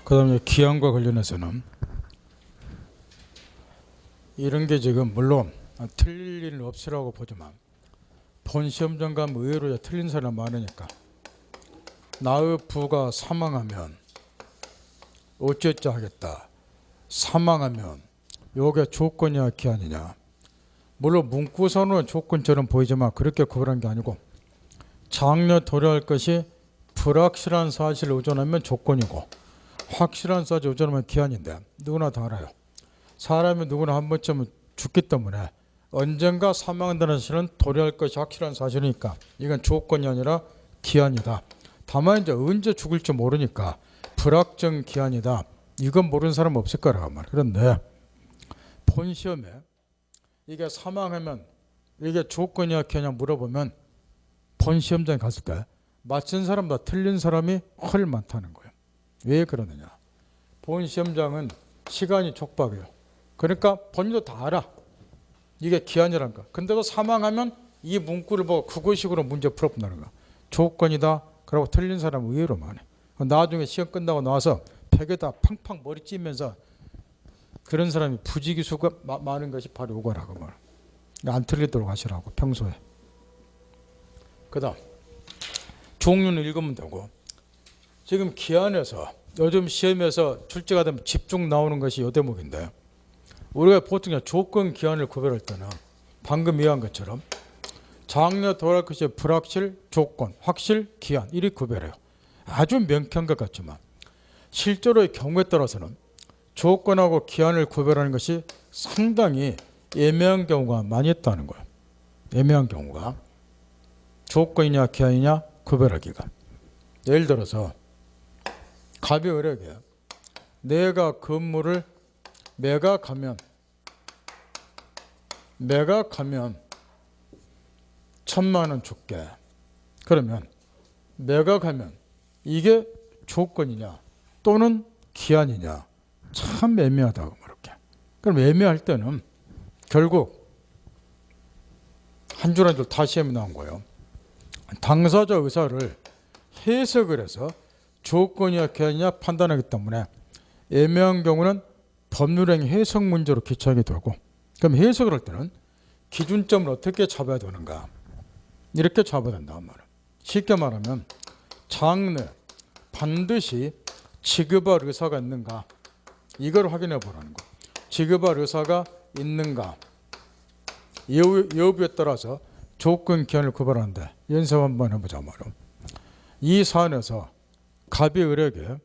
그다음에 기한과 관련해서는 이런 게 지금 물론 틀릴 일은 없으라고 보지만 본 시험장 가면 의외로 틀린 사람 많으니까 나의 부가 사망하면 어쩌자 하겠다. 사망하면 요게 조건이냐 기한이냐. 물론 문구선은 조건처럼 보이지만 그렇게 구별한 게 아니고 장려 도래할 것이 불확실한 사실을 의존하면 조건이고 확실한 사실을 의존하면 기한인데 누구나 다 알아요. 사람이 누구나 한 번쯤은 죽기 때문에 언젠가 사망한다는 사실은 도래할 것이 확실한 사실이니까 이건 조건이 아니라 기한이다. 다만 이제 언제 죽을지 모르니까 불확정 기한이다. 이건 모르는 사람 없을 거라고 말이야. 그런데 본 시험에 이게 사망하면 이게 조건이야 기한이냐 물어보면 본 시험장에 갔을 때 맞춘 사람보다 틀린 사람이 훨 많다는 거예요. 왜 그러느냐. 본 시험장은 시간이 촉박해요. 그러니까 본인도 다 알아. 이게 기한이라는 거. 근데도 사망하면 이 문구를 보고 그거식으로 문제 풀어본다는 거. 조건이다. 그러고 틀린 사람은 의외로 많아. 나중에 시험 끝나고 나와서 벽에다 팡팡 머리 찌면서 그런 사람이 부지기수가 많은 것이 바로 이거라고 말. 안 틀리도록 하시라고 평소에. 그다음 종류는 읽으면 되고 지금 기한에서 요즘 시험에서 출제가 되면 집중 나오는 것이 요 대목인데 우리가 보통 조건 기한을 구별할 때는 방금 이해한 것처럼 장려 도래할 것이 불확실, 조건, 확실, 기한 이리 구별해요. 아주 명쾌한 것 같지만 실제로의 경우에 따라서는 조건하고 기한을 구별하는 것이 상당히 애매한 경우가 많이 있다는 거예요. 애매한 경우가 조건이냐 기한이냐 구별하기가. 예를 들어서 갑이 을에게 내가 건물을 매각하면 1,000만 원 줄게. 그러면 매각하면 이게 조건이냐 또는 기한이냐 참 애매하다고 그렇게. 그럼 애매할 때는 결국 한 줄 한 줄 다 시험이 나온 거예요. 당사자 의사를 해석을 해서 조건이냐 기한이냐 판단하기 때문에 애매한 경우는 법률행 해석 문제로 기초하게 되고 그럼 해석을 할 때는 기준점을 어떻게 잡아야 되는가 이렇게 잡아야 된다는 말이에요. 쉽게 말하면 장래 반드시 지급할 의사가 있는가 이걸 확인해 보라는 거. 지급할 의사가 있는가 여부에 따라서 조건 기한을 구별하는데 연습 한번 해보자 말이에요. 이 사안에서 갑이 을에게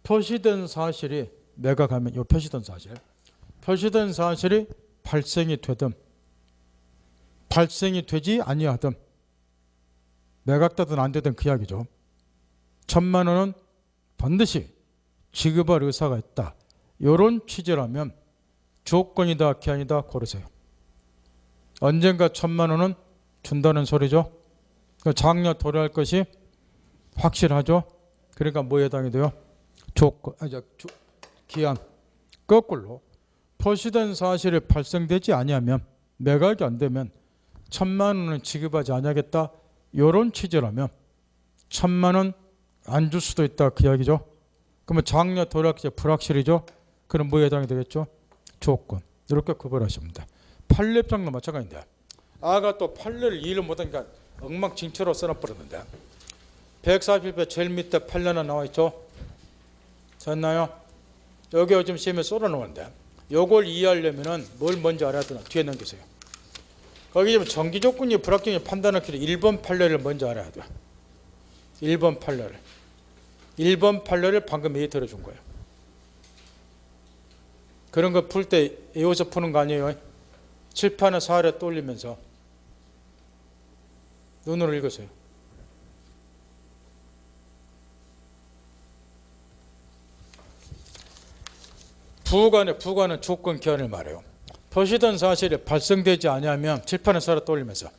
표시된 사실이 매각하면 이 표시된 사실이 발생이 되든 발생이 되지 아니하든 매각되든 안 되든 그 이야기죠. 1,000만 원은 반드시 지급할 의사가 있다. 이런 취지라면 조건이다 기한이다 고르세요. 언젠가 1,000만 원은 준다는 소리죠. 장려 도래할 것이 확실하죠. 그러니까 뭐에 해당이 돼요? 조건, 기한. 거꾸로 표시된 사실이 발생되지 아니하면 매각이 안 되면 1,000만 원은 지급하지 아니하겠다. 이런 취지라면 1,000만 원 안 줄 수도 있다 그 이야기죠. 그러면 장려 도래할 것이 불확실이죠. 그럼 뭐에 해당이 되겠죠? 조건. 이렇게 구별하시면 돼. 판례장도 마찬가지인데 아가 또 판례를 이해를 못하니까 엉망진창으로 써놔버렸는데 141배 제일 밑에 판례나 나와 있죠. 됐나요? 여기 요즘 시험에 쏟아놓은데 요걸 이해하려면 뭘 먼저 알아야 되나 뒤에 넘기세요. 거기 좀 정기조건이 불확정이 판단하기로 1번 판례를 먼저 알아야 돼요. 1번 판례를 방금 이해들어 준 거예요. 그런 거 풀 때 외워서 푸는 거 아니에요. 칠판에 사활에 떠올리면서 눈으로 읽으세요. 부관은 조건 기한을 말해요. 표시된 사실이 발생되지 아니하면 칠판에 사활에 떠올리면서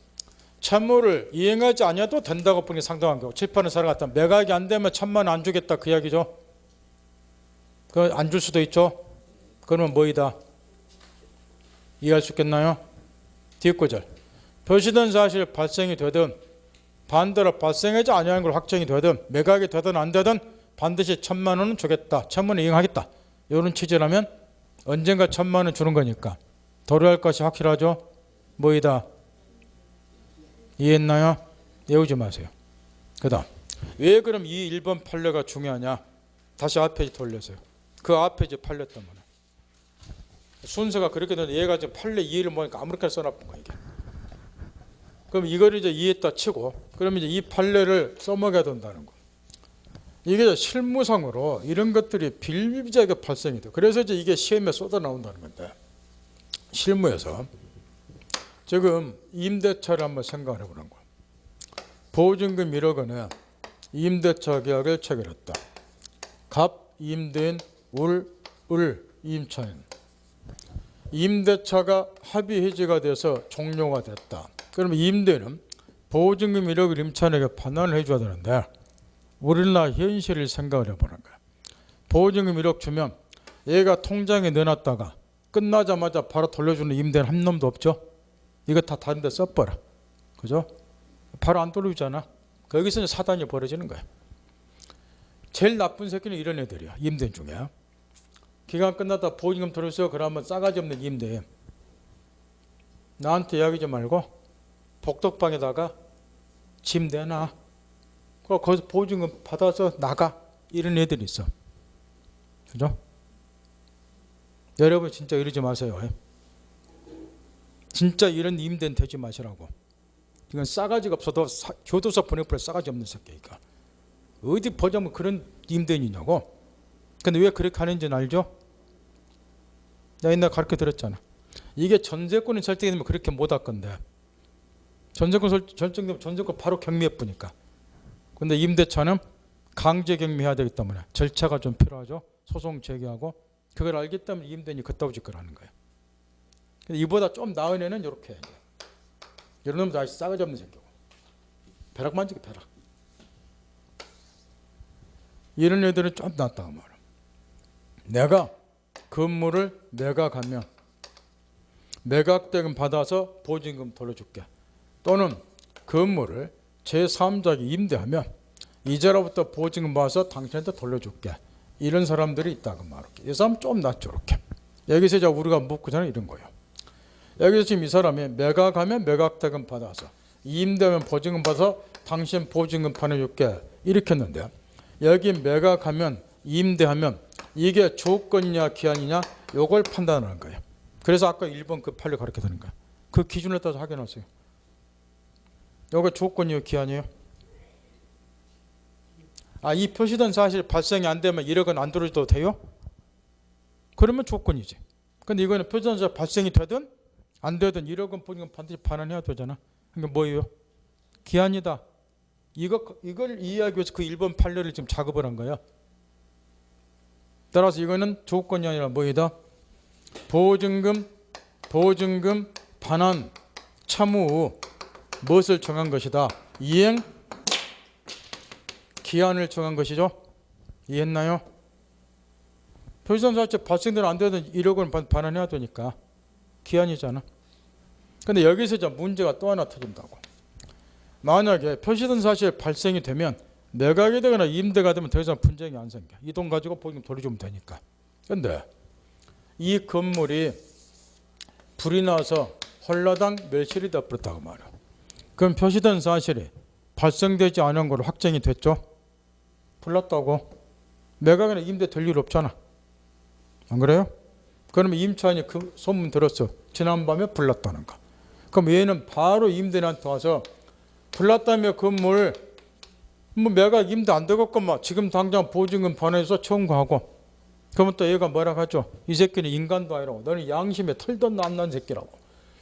채무를 이행하지 아니해도 된다고 보는 게 상당한 거고 칠판에 사활에 갖다 매각이 안 되면 1,000만 원 안 주겠다 그 이야기죠. 그 안 줄 수도 있죠. 그러면 뭐이다? 이해할 수 있겠나요? 뒷구절. 표시된 사실 발생이 되든 반대로 발생하지 아니하는 걸 확정이 되든 매각이 되든 안 되든 반드시 1,000만 원은 주겠다. 1,000만 원 이행하겠다. 이런 취지라면 언젠가 1,000만 원 주는 거니까 도래할 것이 확실하죠. 뭐이다. 이해했나요? 외우지 마세요. 그 다음 왜 그럼 이 1번 판례가 중요하냐. 다시 앞페이지 돌려서요. 그 앞페이지 판례 때문에. 순서가 그렇게 되는데 얘가 지금 판례 이해를 보니까 아무렇게나 써놨던 거야 이게. 그럼 이걸 이제 이해했다 치고 그러면 이제 이 판례를 써먹어야 된다는 거. 이게 실무상으로 이런 것들이 비일비재하게 발생이 돼. 그래서 이제 이게 시험에 쏟아 나온다는 건데 실무에서 지금 임대차를 한번 생각을 해보는 거야. 보증금 1억 원에 임대차 계약을 체결했다. 갑, 임대인, 을, 임차인. 임대차가 합의 해지가 돼서 종료가 됐다. 그러면 임대인은 보증금 1억을 임차인에게 반환을 해줘야 되는데 우리나라 현실을 생각을 해보는 거야. 보증금 1억 주면 얘가 통장에 넣어놨다가 끝나자마자 바로 돌려주는 임대인 한 놈도 없죠. 이거 다 다른 데 써버려. 그죠? 바로 안 돌려주잖아. 거기서 이제 사단이 벌어지는 거야. 제일 나쁜 새끼는 이런 애들이야. 임대인 중에. 기간 끝났다 보증금 돌려주세요. 그러면 싸가지 없는 임대인. 나한테 이야기하지 말고 복덕방에다가 짐 내놔. 거기서 보증금 받아서 나가. 이런 애들이 있어. 그죠? 여러분 진짜 이러지 마세요. 진짜 이런 임대인 되지 마시라고. 이건 싸가지가 없어도 교도소 보내버릴 싸가지 없는 새끼니까. 어디 보자면 그런 임대인이냐고. 근데 왜 그렇게 하는지는 알죠? 나 옛날에 가르쳐 드렸잖아. 이게 전세권이 설정되면 그렇게 못 할 건데 전세권 설정되면 전세권 바로 경미해보니까. 근데 임대차는 강제 경미해야 되기 때문에 절차가 좀 필요하죠. 소송 제기하고 그걸 알기 때문에 임대인이 그따구 짓거리 하는 거예요. 근데 이보다 좀 나은 애는 이렇게 해야 돼요. 이런 놈은 다시 싸가지 없는 새끼고 벼락 만지기 벼락. 이런 애들은 좀 낫다고 말이야. 내가 건물을 매각하면 매각대금 받아서 보증금 돌려줄게. 또는 건물을 제3자에게 임대하면 이자로부터 보증금 받아서 당신한테 돌려줄게. 이런 사람들이 있다고 말할게. 이 사람 좀 낫죠. 이렇게. 여기서 이제 우리가 묻고자 하는 이런 거예요. 여기서 지금 이 사람이 매각하면 매각대금 받아서 임대하면 보증금 받아서 당신 보증금 보내줄게. 이렇게 했는데 여기 매각하면 임대하면 이게 조건이냐 기한이냐 요걸 판단하는 거예요. 그래서 아까 1번 그 판례 가르쳐 드리는 거예요. 그 기준에 따라서 확인하세요. 요게 조건이요 기한이에요? 이 표시된 사실 발생이 안 되면 1억은 안 들어줘도 돼요? 그러면 조건이지. 근데 이거는 표시된 사실 발생이 되든 안 되든 1억은 보증금 반드시 반환해야 되잖아. 그러니까 뭐예요? 기한이다. 이걸 이해하기 위해서 그 1번 판례를 지금 작업을 한 거야. 따라서 이거는 조건이 아니라 뭐이다? 보증금 반환 참후 무엇을 정한 것이다? 이행 기한을 정한 것이죠. 이해했나요? 표시된 사실 발생되면 안 되든 1억은 반환해야 되니까 기한이잖아. 근데 여기서 이제 문제가 또 하나 터진다고. 만약에 표시된 사실 발생이 되면 매각이 되거나 임대가 되면 더 이상 분쟁이 안 생겨. 이 돈 가지고 보증금 돌려주면 되니까. 근데 이 건물이 불이 나서 홀라당 멸실이 되어버렸다고 말이야. 그럼 표시된 사실이 발생되지 않은 걸로 확정이 됐죠. 불났다고. 매각이나 임대 될 일 없잖아. 안 그래요? 그러면 임차인이 그 소문 들었어. 지난밤에 불났다는 거. 그럼 얘는 바로 임대인한테 와서 불났다며 건물 뭐 매각 임대 안 되겠구만. 지금 당장 보증금 반환해서 청구하고. 그러면 또 얘가 뭐라고 하죠? 이 새끼는 인간도 아니라고. 너는 양심에 털도 안 난 새끼라고.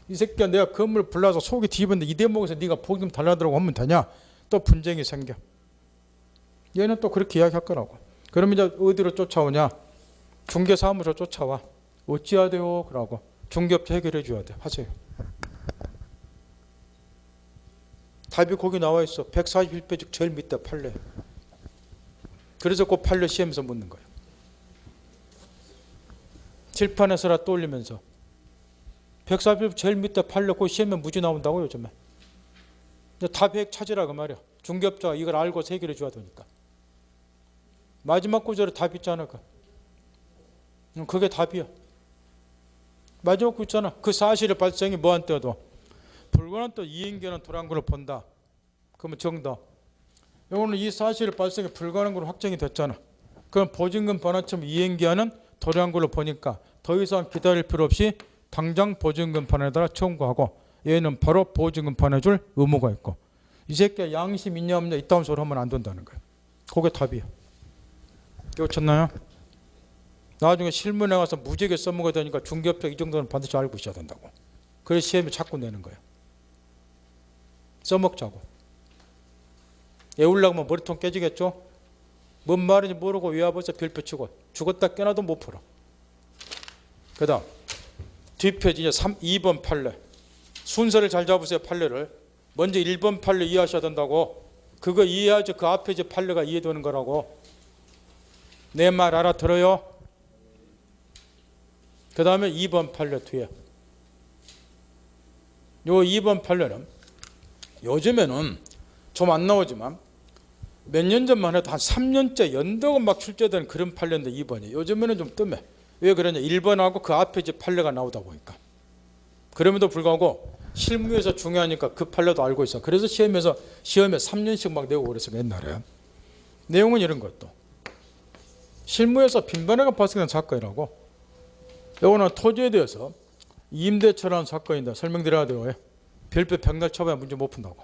이 새끼야 내가 건물 불나서 속이 뒤집었는데 이 대목에서 네가 보증금 달라들라고 하면 되냐? 또 분쟁이 생겨. 얘는 또 그렇게 이야기할 거라고. 그러면 이제 어디로 쫓아오냐? 중개사무소 쫓아와. 어찌해야 돼요? 그러고 중개업체 해결해 줘야 돼. 하세요. 답이 거기 나와 있어. 141페이지 제일 밑에 판례. 그래서 그 판례 시험에서 묻는 거예요. 칠판에서라 떠올리면서 141페이지 제일 밑에 판례 그 시험에 무지 나온다고 요즘에. 답 찾으라 그 말이야. 중개업자가 이걸 알고 해결해 줘야 되니까. 마지막 구절에 답 있잖아. 그게 답이야. 마지막 구절 있잖아. 그 사실의 발생이 뭐한 때도 불가능한 또 이행견은 도란 걸로 본다. 그러면 정답. 이거는 이 사실의 발생이 불가능한 걸로 확정이 됐잖아. 그럼 보증금 반환처럼 이행기한은 도란 걸로 보니까 더 이상 기다릴 필요 없이 당장 보증금 반환에다가 청구하고 얘는 바로 보증금 반환해줄 의무가 있고 이 새끼가 양심 있냐 없냐 이따운 소리 하면 안 된다는 거예요. 그게 답이에요. 깨우쳤나요? 나중에 실문에 가서 무지하게 써먹어야 되니까 중개업자 이 정도는 반드시 알고 있어야 된다고. 그래서 시험에 자꾸 내는 거예요. 써먹자고. 애우려고 하면 머리통 깨지겠죠? 뭔 말인지 모르고 외화벌써 별표 치고 죽었다 깨나도 못 풀어. 그 다음 뒷페이지 2번 판례. 순서를 잘 잡으세요. 판례를. 먼저 1번 판례 이해하셔야 된다고. 그거 이해하죠. 그 앞에 이제 판례가 이해되는 거라고. 내 말 알아들어요? 그 다음에 2번 판례 뒤에. 요 2번 판례는 요즘에는 좀 안 나오지만 몇 년 전만 해도 한 3년째 연덕은 막 출제되는 그런 판례인데 2번이. 요즘에는 좀 뜸해. 왜 그러냐. 1번하고 그 앞에 이제 판례가 나오다 보니까. 그럼에도 불구하고 실무에서 중요하니까 그 판례도 알고 있어. 그래서 시험에 3년씩 막 내고 그랬어 옛날에. 내용은 이런 것도. 실무에서 빈번하게 발생한 사건이라고. 이거는 토지에 대해서 임대차라는 사건인데 설명드려야 돼요. 별표 백날 쳐봐야 문제 못 푼다고.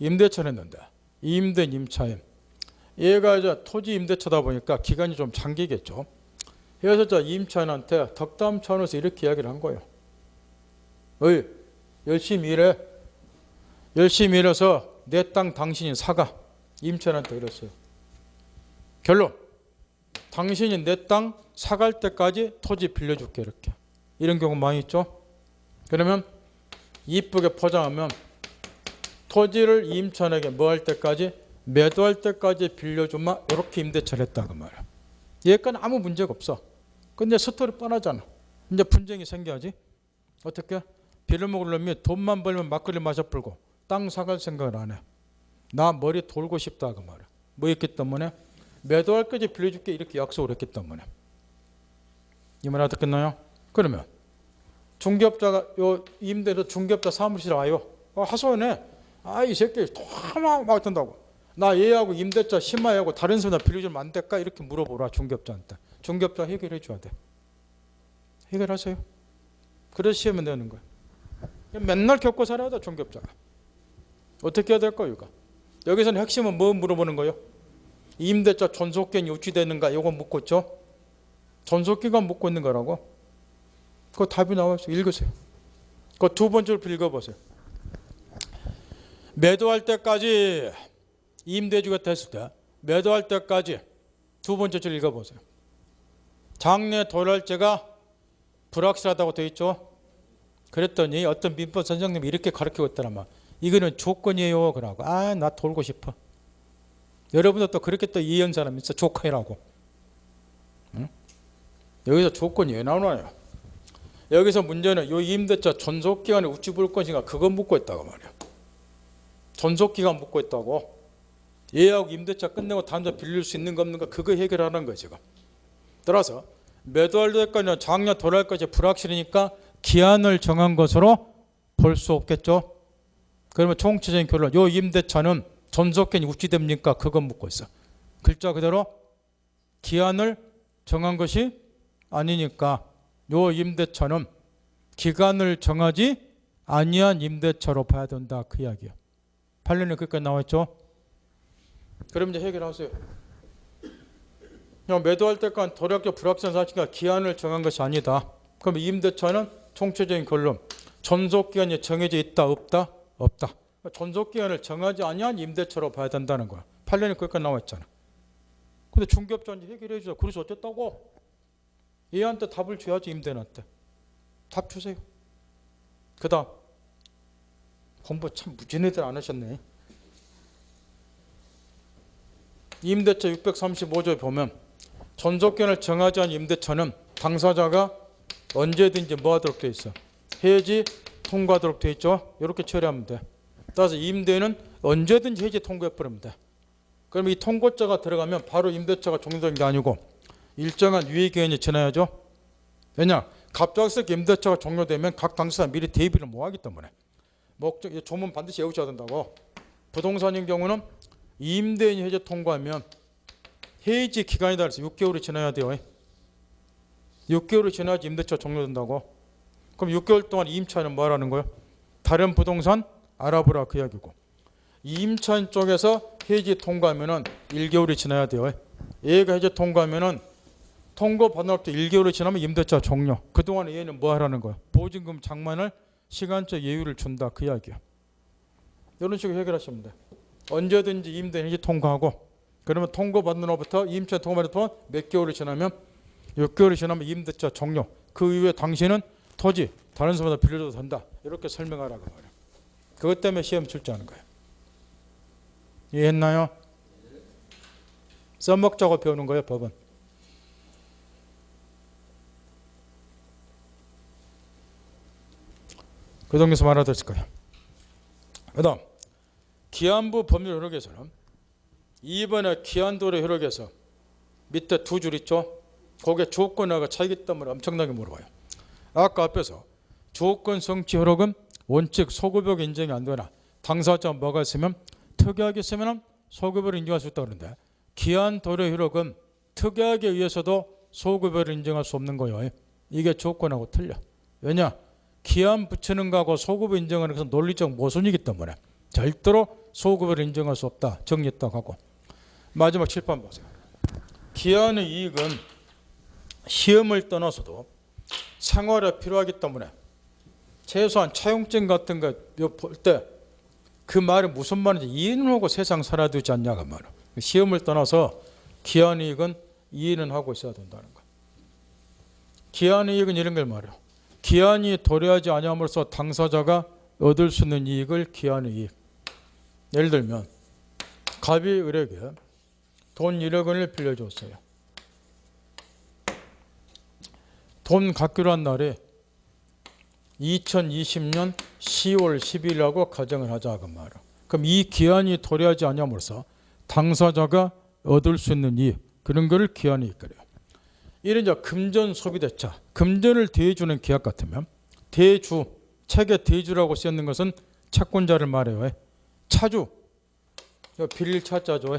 임대차를 했는데 임대 임차임. 얘가 이제 토지 임대차다 보니까 기간이 좀 장기겠죠. 그래서 저 임차인한테 덕담 차원에서 이렇게 이야기를 한 거예요. 어이, 열심히 일해. 열심히 일해서 내 땅 당신이 사가. 임차인한테 그랬어요. 결론. 당신이 내 땅 사갈 때까지 토지 빌려줄게. 이렇게. 이런 경우 많이 있죠. 그러면 이쁘게 포장하면 토지를 임차인에게 뭐 할 때까지? 매도할 때까지 빌려주면 이렇게 임대차를 했다 그 말이야. 얘까지는 아무 문제가 없어. 근데 스토리 뻔하잖아. 이제 분쟁이 생겨야지. 어떻게? 빌어먹을 놈이 돈만 벌면 막걸리 마셔 풀고 땅 사갈 생각을 안 해. 나 머리 돌고 싶다 그 말이야. 뭐 있기 때문에? 매도할 때까지 빌려줄게 이렇게 약속을 했기 때문에. 이 말 알아듣겠나요? 그러면 중개업자가 요 임대로 중개업자 사무실에 와요. 하소연해. 이 새끼 막 든다고. 나 얘하고 임대차 심하하고 다른 사람들 빌려주면 안 될까? 이렇게 물어보라 중개업자한테. 중개업자 해결해 줘야 돼. 해결하세요. 그래서 시험에 내는 거야. 맨날 겪고 살아야 돼 중개업자가. 어떻게 해야 될까요? 이거? 여기서는 핵심은 뭐 물어보는 거예요? 임대차 존속기간이 유지되는가? 이거 묻고 있죠. 존속기간 묻고 있는 거라고. 그 답이 나와 있어요. 읽으세요. 그 두 번째로 읽어보세요. 매도할 때까지 임대주가 됐을 때 매도할 때까지 두 번째 줄 읽어보세요. 장래 도랄제가 불확실하다고 되어 있죠. 그랬더니 어떤 민법 선생님이 이렇게 가르치고 있더라만 이거는 조건이에요 그러고 나 돌고 싶어. 여러분도 또 그렇게 또 이해한 사람 있어. 조건이라고. 응? 여기서 조건이 왜 나오나요? 여기서 문제는 이 임대차 존속기간에 어찌 볼 것인가 그거 묻고 있다고 말이야. 존속기간 묻고 있다고. 얘하고 임대차 끝내고 다른 데 빌릴 수 있는 거 없는가 그거 해결하는 거예요 지금. 따라서 매도할 때까지는 장려 도랄까지 불확실하니까 기한을 정한 것으로 볼 수 없겠죠. 그러면 총체적인 결론 이 임대차는 존속기간이 우찌됩니까? 그거 묻고 있어. 글자 그대로 기한을 정한 것이 아니니까 요 임대차는 기간을 정하지 아니한 임대차로 봐야 된다 그 이야기야. 판례는 끝까지 나와 있죠. 그럼 이제 해결하세요. 그냥 매도할 때까지 도략적 불확실한 사실과 기한을 정한 것이 아니다. 그럼 임대차는 총체적인 결론 존속기간이 정해져 있다 없다? 없다. 존속기간을 정하지 아니한 임대차로 봐야 된다는 거야. 판례는 끝까지 나와 있잖아. 근데 중개업자는 해결해 주죠. 그래서 어쨌다고? 얘한테 답을 줘야지 임대인한테. 답 주세요. 그 다음 공부 참 무진히들 안 하셨네. 임대차 635조에 보면 존속기간을 정하지 않은 임대차는 당사자가 언제든지 뭐 하도록 되어 있어? 해지 통과하도록 되어 있죠. 이렇게 처리하면 돼. 따라서 임대인은 언제든지 해지 통과해버리면 돼. 그럼 이 통고자가 들어가면 바로 임대차가 종료된 게 아니고 일정한 유예기간이 지나야죠. 왜냐? 갑작스럽게 임대차가 종료되면 각 당사자 미리 대비를 못하기 때문에 목적 조문 반드시 외우셔야 된다고. 부동산인 경우는 임대인이 해제 통과하면 해지 기간이다 해서 6개월이 지나야 돼요. 6개월이 지나야지 임대차 종료된다고. 그럼 6개월 동안 임차인은 뭐 하라는 거예요? 다른 부동산 알아보라 그 이야기고. 임차인 쪽에서 해지 통과하면은 1개월이 지나야 돼요. 얘가 해지 통과하면은 통고 받은 날부터 1개월이 지나면 임대차 종료. 그동안 얘는 뭐 하라는 거예요? 보증금 장만을 시간적 여유를 준다 그 이야기야. 이런 식으로 해결하시면 돼. 언제든지 임대인 해지 통과하고 그러면 통고 받는 날부터 임차 통과받는 동안 몇 개월이 지나면 6개월이 지나면 임대차 종료. 그 이후에 당신은 토지 다른 사람보다 빌려줘도 된다. 이렇게 설명하라고 말이야. 그것 때문에 시험 출제하는 거예요. 이해했나요? 써먹자고 배우는 거예요, 법은. 그 정도에서 알아들었을 거예요. 그 다음 기한부 법률 효력에서는 2번의 기한도로 효력에서 밑에 두 줄 있죠. 거기에 조건하고 차이기 때문에 엄청나게 물어봐요. 아까 앞에서 조건 성취 효력은 원칙 소급역 인정이 안 되나 당사자 뭐가 있으면 특이하게 있으면 소급을 인정할 수 있다 그러는데 기한 도료 효력은 특이하게 의해서도 소급을 인정할 수 없는 거예요. 이게 조건하고 틀려. 왜냐? 기한 붙이는 거하고 소급을 인정하는 것은 논리적 모순이기 때문에 절대로 소급을 인정할 수 없다. 정리했다고 하고. 마지막 칠판 보세요. 기한의 이익은 시험을 떠나서도 생활에 필요하기 때문에 최소한 차용증 같은 거 볼 때 그 말이 무슨 말인지 이해는 하고 세상 살아야 되지 않냐가 말이야. 시험을 떠나서 기한의 이익은 이해는 하고 있어야 된다는 거야. 기한의 이익은 이런 걸 말이야. 기한이 도래하지 아니함으로써 당사자가 얻을 수 있는 이익을 기한의 이익. 예를 들면 갑이 을에게 돈 1억 원을 빌려줬어요. 돈 갚기로 한 날이 2020년 10월 10일이라고 가정을 하자 그 말이야. 그럼 이 기한이 도래하지 아니함으로써 당사자가 얻을 수 있는 이익 그런 거를 기한이 이끌어요. 이런 이제 금전 소비대차, 금전을 대주는 계약 같으면 대주, 책에 대주라고 쓰였는 것은 채권자를 말해요. 차주, 빌릴 차자죠.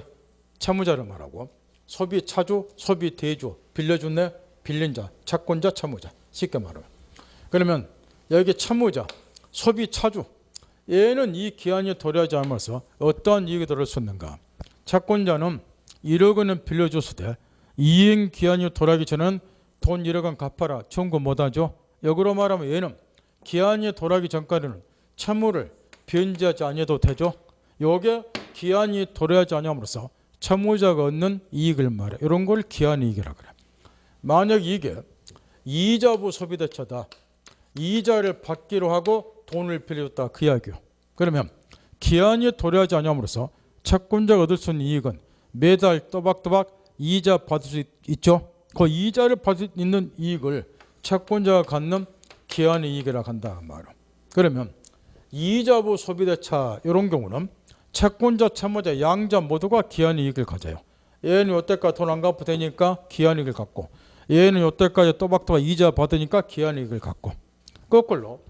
채무자를 말하고 소비 차주, 소비 대주, 빌려준 애, 빌린 자, 채권자, 채무자 쉽게 말하면. 그러면 여기 채무자, 소비 차주 얘는 이 기한이 도래하지 않으면서 어떠한 이익이 들을 수 있는가? 채권자는 1억 원을 빌려줬을 때 이행 기한이 도래하기 전에는 돈 1억 원 갚아라 청구 못하죠. 역으로 말하면 얘는 기한이 도래하기 전까지는 채무를 변제하지 않아도 되죠. 요게 기한이 도래하지 않음으로써 채무자가 얻는 이익을 말해. 이런 걸 기한이익이라고 그래. 만약 이게 이자부 소비대차다. 이자를 받기로 하고 돈을 빌려줬다 그 이야기요. 그러면 기한이 도래하지 않음으로써 채권자가 얻을 수 있는 이익은 매달 또박또박 이자 받을 수 있죠. 그 이자를 받을 수 있는 이익을 채권자가 갖는 기한의 이익이라고 한다 말이야. 그러면 이자부 소비대차 이런 경우는 채권자, 채무자, 양자 모두가 기한의 이익을 가져요. 얘는 이때까지 돈 안 갚아도 되니까 기한의 이익을 갖고 얘는 이때까지 또박또박 이자 받으니까 기한의 이익을 갖고 거꾸로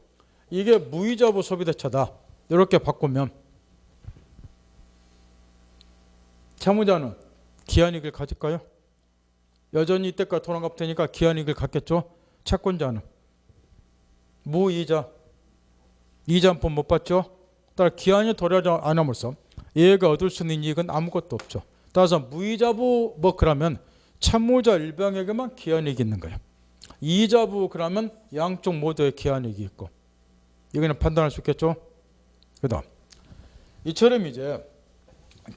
이게 무이자부 소비대차다. 이렇게 바꾸면 채무자는 기한이익을 가질까요? 여전히 이때까지 돈 안 갚아도 되니까 기한이익을 갖겠죠. 채권자는 무이자, 이자 한 푼 못 받죠. 따라 기한이 도래하지 않음으로써 얘가 얻을 수 있는 이익은 아무것도 없죠. 따라서 무이자부 뭐 그러면 채무자 일방에게만 기한이익이 있는 거예요. 이자부 그러면 양쪽 모두에 기한이익이 있고 이거는 판단할 수 있겠죠. 그 다음 이처럼 이제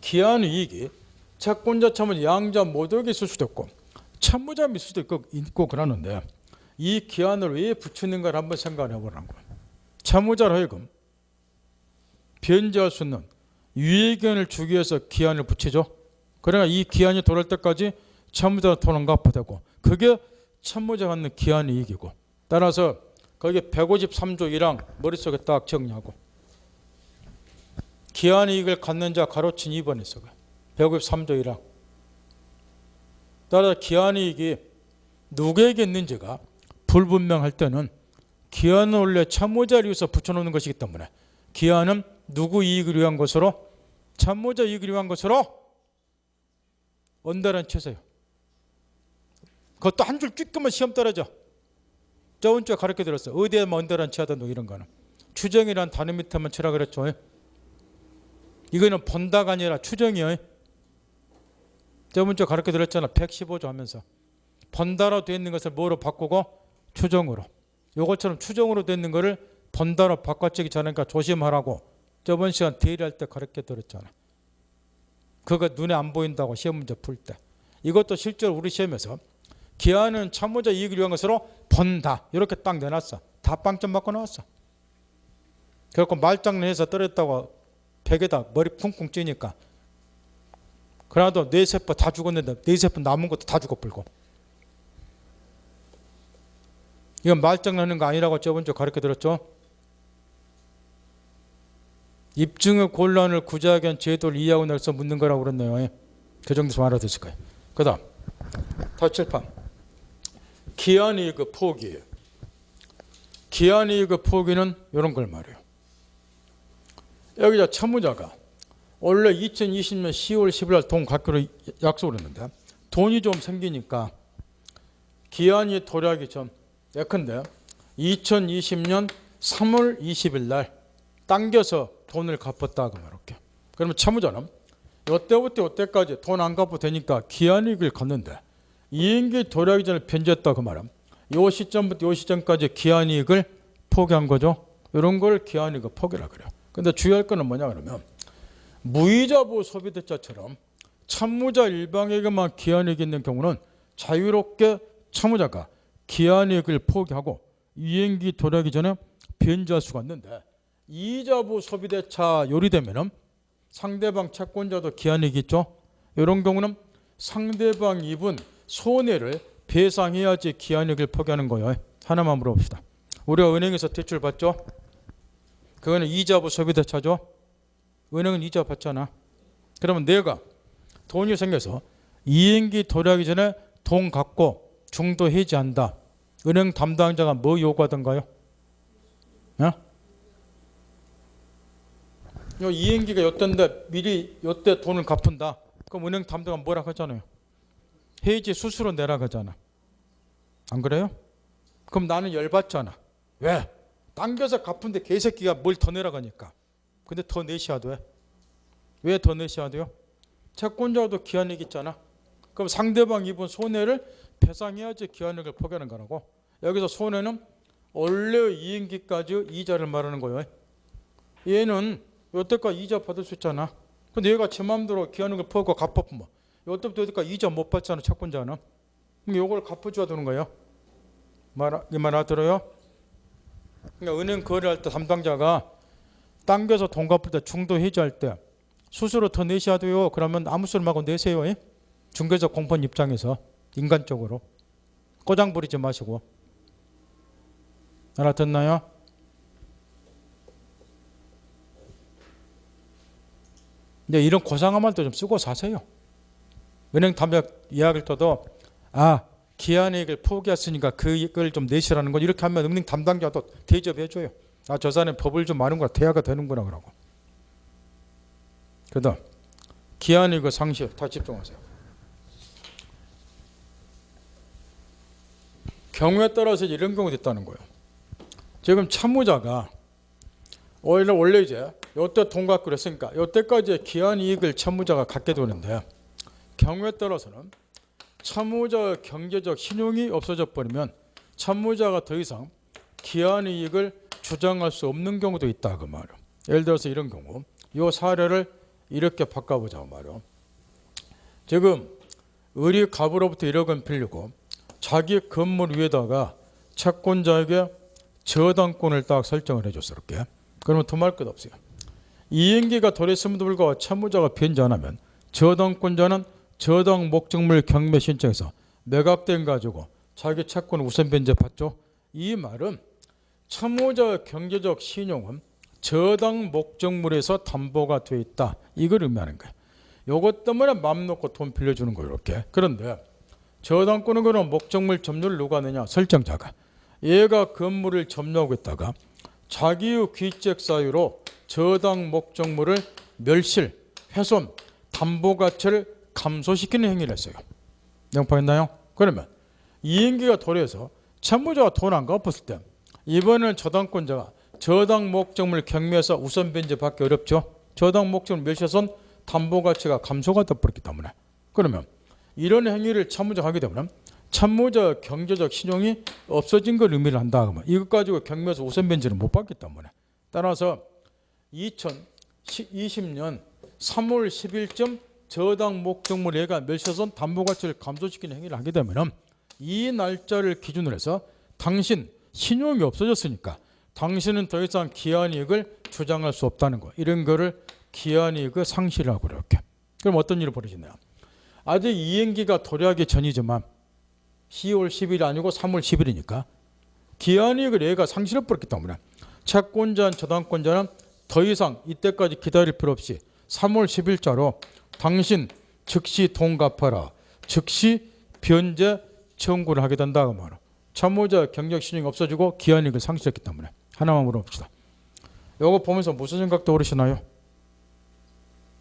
기한이익이 채권자, 채무자, 양자 모두에게 있을 수도 있고 채무자 있을 수도 있고 그러는데 이 기한을 왜 붙이는가를 한번 생각해 보라는 거예요. 채무자로 하여금 변제할 수 있는 유예기한을 주기 위해서 기한을 붙이죠. 그러나 이 기한이 돌아올 때까지 채무자가 돈을 갚아야 되고 그게 채무자가 갖는 기한의 이익이고 따라서 거기 153조 1항 머릿속에 딱 정리하고 기한의 이익을 갖는 자 가로친 2번에 있어요. 153조 1항. 따라서 기한이익이 누구에게 있는지가 불분명할 때는 기한은 원래 참모자를 위해서 붙여놓는 것이기 때문에 기한은 누구 이익을 위한 것으로? 참모자 이익을 위한 것으로 언더라인 치세요. 그것도 한 줄 쭉 끄면 시험 떨어져. 저번 주에 가르쳐 드렸어. 어디에만 언더라인 치하다 이런 거는. 추정이란 단어 밑에만 치라 그랬죠. 이거는 본다가 아니라 추정이에요. 저번 주에 가르쳐 드렸잖아. 115조 하면서. 본다로 되어 있는 것을 뭐로 바꾸고? 추정으로. 요것처럼 추정으로 되어 있는 거를 본다로 바꿔치기 전에니까 조심하라고 저번 시간 대리할 때 가르쳐 드렸잖아. 그거 눈에 안 보인다고 시험 문제 풀 때. 이것도 실제로 우리 시험에서 기한은 참모자 이익을 위한 것으로 본다. 이렇게 딱 내놨어. 다 빵점 맞고 나왔어. 그래갖고 말장난해서 떨어졌다고 벽에다 머리 쿵쿵 찌니까 그래도 뇌세포 다 죽었는데 뇌세포 남은 것도 다 죽어버리고. 이건 말장난하는 거 아니라고 저번 주에 가르쳐 드렸죠. 입증의 곤란을 구제하기 위한 제도를 이해하고 나서 묻는 거라고 그랬네요. 그 정도에서 알아두실 거예요. 그 다음 다시 칠판. 기한이익의 포기예요. 기한이익의 포기는 이런 걸 말해요. 여기서 참모자가 원래 2020년 10월 10일 날 돈 갖기로 약속을 했는데 돈이 좀 생기니까 기한이 도래하기 전 예컨대 2020년 3월 20일 날 당겨서 돈을 갚았다 그 말할게. 그러면 참모자는 이때부터 이때까지 돈 안 갚아도 되니까 기한이익을 갚는데 이행기 도래하기 전에 변제했다 그 말은 이 시점부터 이 시점까지 기한이익을 포기한 거죠. 이런 걸 기한이익을 포기라 그래요. 근데 주의할 거는 뭐냐 그러면 무이자부 소비대차처럼 참모자 일방에게만 기한이익이 있는 경우는 자유롭게 참모자가 기한이익을 포기하고 이행기 도래하기 전에 변제할 수가 있는데 이자부 소비대차 요리되면은 상대방 채권자도 기한이익이 있죠. 이런 경우는 상대방 입은 손해를 배상해야지 기한이익을 포기하는 거예요. 하나만 물어봅시다. 우리가 은행에서 대출 받죠. 그거는 이자부 소비대차죠. 은행은 이자 받잖아. 그러면 내가 돈이 생겨서 이행기 도래하기 전에 돈 갖고 중도 해지한다. 은행 담당자가 뭐 요구하던가요? 요 이행기가 요때인데 미리 요때 돈을 갚은다. 그럼 은행 담당자가 뭐라 하잖아요. 해지 수수료 내라 하잖아. 안 그래요? 그럼 나는 열받잖아. 왜? 당겨서 갚은데 개새끼가 뭘 더 내라 하니까. 근데 더 내셔야 돼. 왜 더 내셔야 돼요? 채권자도 기한이익 있잖아. 그럼 상대방 입은 손해를 배상해야지 기한이익을 포기하는 거라고. 여기서 손해는 원래 이행기까지 이자를 말하는 거예요. 얘는 여태까지 이자 받을 수 있잖아. 근데 얘가 제 마음대로 기한이익을 포기하고 갚아보면 여태부터 여태까지 이자 못 받잖아 채권자는. 그럼 이걸 갚아줘야 되는 거예요. 이 말 알아들어요? 그러니까 은행 거래할 때 담당자가 당겨서 돈 갚을 때 중도 해지할 때 수수료 더 내셔야 돼요. 그러면 아무 소리 말고 내세요. 중개적 공판 입장에서 인간적으로 꼬장 부리지 마시고. 알아듣나요? 근데 이런 고상한 말도 좀 쓰고 사세요. 은행 담당 이야기를 떠도 기한이익을 포기했으니까 그걸 좀 내시라는 건 이렇게 하면 은행 담당자도 대접해줘요. 저 사람이 법을 좀 아는구나. 대화가 되는구나 그러고. 그다음 기한이익의 상실 다 집중하세요. 경우에 따라서 이런 경우도 있다는 거예요. 지금 참모자가 원래 이제 이때 돈 갖기로 했으니까 이때까지 기한이익을 참모자가 갖게 되는데 경우에 따라서는 참모자의 경제적 신용이 없어져 버리면 참모자가 더 이상 기한이익을 주장할 수 없는 경우도 있다 그 말이에요. 예를 들어서 이런 경우 이 사례를 이렇게 바꿔보자 말이에요. 지금 을이 갑으로부터 1억 원 빌리고 자기 건물 위에다가 채권자에게 저당권을 딱 설정을 해줬어. 이렇게. 그러면 더말 것 없어요. 이행기가 도래했음에도 불구하고 참모자가 변제 안 하면 저당권자는 저당 목적물 경매 신청해서 매각된 가지고 자기 채권 우선 변제 받죠. 이 말은 참모자의 경제적 신용은 저당 목적물에서 담보가 되어 있다. 이걸 의미하는 거예요. 요것 때문에 맘 놓고 돈 빌려주는 거예요. 이렇게. 그런데 저당권은 그런 목적물 점유를 누가 하느냐? 설정자가. 얘가 건물을 점유하고 있다가 자기의 귀책 사유로 저당 목적물을 멸실, 훼손, 담보가치를 감소시키는 행위를 했어요. 영파했나요? 그러면 이행기가 도래해서 채무자가 돈 안 갚았을 때 이번에는 저당권자가 저당 목적물 경매에서 우선 변제받기 어렵죠. 저당 목적물 멸실훼손 담보가치가 감소가 돼버렸기 때문에. 그러면 이런 행위를 채무자가 하게 되면 채무자 경제적 신용이 없어진 걸 의미를 한다. 그러면 이것 가지고 경매에서 우선 변제를 못 받기 때문에. 따라서 2020년 3월 10일쯤 저당 목적물 얘가 멸실훼손 담보가치를 감소시키는 행위를 하게 되면 이 날짜를 기준으로 해서 당신 신용이 없어졌으니까 당신은 더 이상 기한이익을 주장할 수 없다는 거. 이런 거를 기한이익의 상실이라고 이렇게. 그럼 어떤 일이 벌어지나요? 아직 이행기가 도래하기 전이지만 10월 10일이 아니고 3월 10일이니까 기한이익을 얘가 상실해버렸기 때문에 채권자, 저당권자는 더 이상 이때까지 기다릴 필요 없이 3월 10일자로 당신 즉시 돈 갚아라. 즉시 변제 청구를 하게 된다. 그 말은 채무자 경제적 신용이 없어지고 기한이익을 상실했기 때문에. 하나만 물어봅시다. 이거 보면서 무슨 생각 떠오르시나요?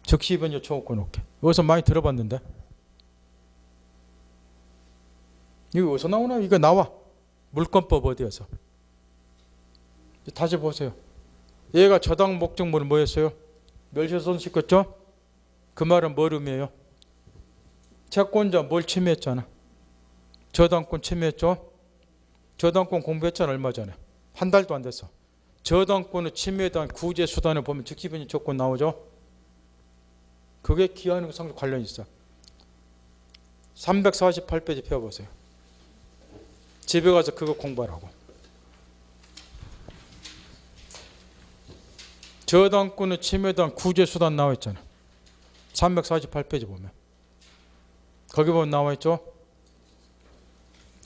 즉시 변제 청구권 오케이. 여기서 많이 들어봤는데 이거 어디서 나오나? 이거 나와. 물권법 어디에서. 다시 보세요. 얘가 저당 목적물은 뭐였어요? 멸실훼손 시켰죠? 그 말은 뭘 의미해요? 채권자 뭘 침해했잖아. 저당권 침해했죠? 저당권 공부했잖아. 얼마 전에. 한 달도 안 됐어. 저당권의 침해에 대한 구제 수단을 보면 즉시 변제 조건 나오죠? 그게 기한이익 상실 관련이 있어. 348페이지 펴보세요. 집에 가서 그거 공부하라고. 저당권의 침해에 대한 구제 수단 나와 있잖아. 348페이지 보면. 거기 보면 나와 있죠.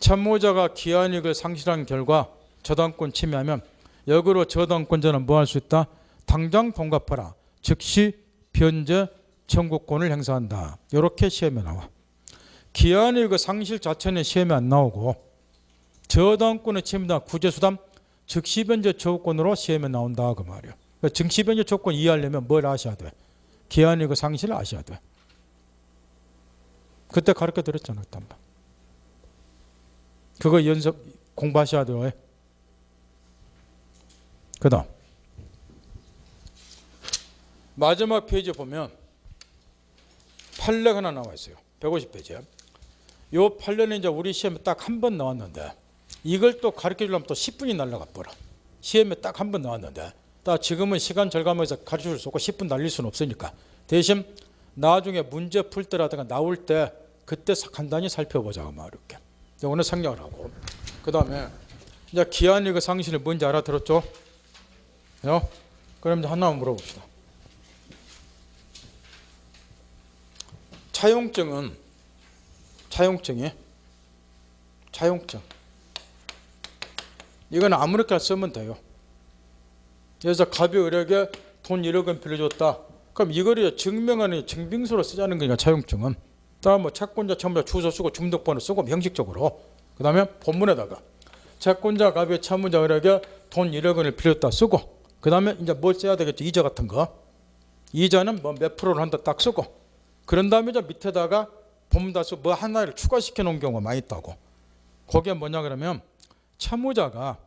채무자가 기한이익을 상실한 결과 저당권 침해하면 역으로 저당권자는 뭐 할 수 있다? 당장 돈 갚아라. 즉시 변제 청구권을 행사한다. 이렇게 시험에 나와. 기한이익의 상실 자체는 시험에 안 나오고 저당권의 침해나 구제수단 즉시 변제 청구권으로 시험에 나온다. 그 말이에요. 그러니까 즉시 변제 청구권 이해하려면 뭘 아셔야 돼? 기한이익의 상실을 아셔야 돼. 그때 가르쳐 드렸잖아. 그거 연습 공부하셔야 돼요. 그 다음 마지막 페이지 보면 판례가 하나 나와 있어요. 150페이지에. 이 판례는 이제 우리 시험에 딱 한 번 나왔는데 이걸 또 가르쳐 주려면 또 10분이 날라가 버려. 시험에 딱 한 번 나왔는데 지금은 시간 절감해서 가르쳐 줄 수 없고 10분 날릴 수는 없으니까 대신 나중에 문제 풀 때라든가 나올 때 그때 간단히 살펴보자고 말 이렇게. 오늘 생략을 하고 그 다음에 이제 기한이익의 상실이 뭔지 알아들었죠? 그럼 이제 하나만 물어봅시다. 차용증은 차용증 이건 아무렇게나 쓰면 돼요. 그래서 갑이 을에게 돈 1억 원 빌려줬다. 그럼 이거를 증명하는 증빙서로 쓰자는 거니까 차용증은. 다음 뭐 채권자, 채무자 주소 쓰고 주민등록번호 쓰고 형식적으로. 그 다음에 본문에다가 채권자 갑이 채무자 을에게 돈 1억 원을 빌렸다 쓰고. 그 다음에 이제 뭘 써야 되겠죠? 이자 같은 거. 이자는 뭐 몇 프로를 한다 딱 쓰고. 그런 다음에 이제 밑에다가 본문 다 쓰고 뭐 하나를 추가시켜 놓은 경우가 많이 있다고. 그게 뭐냐 그러면 채무자가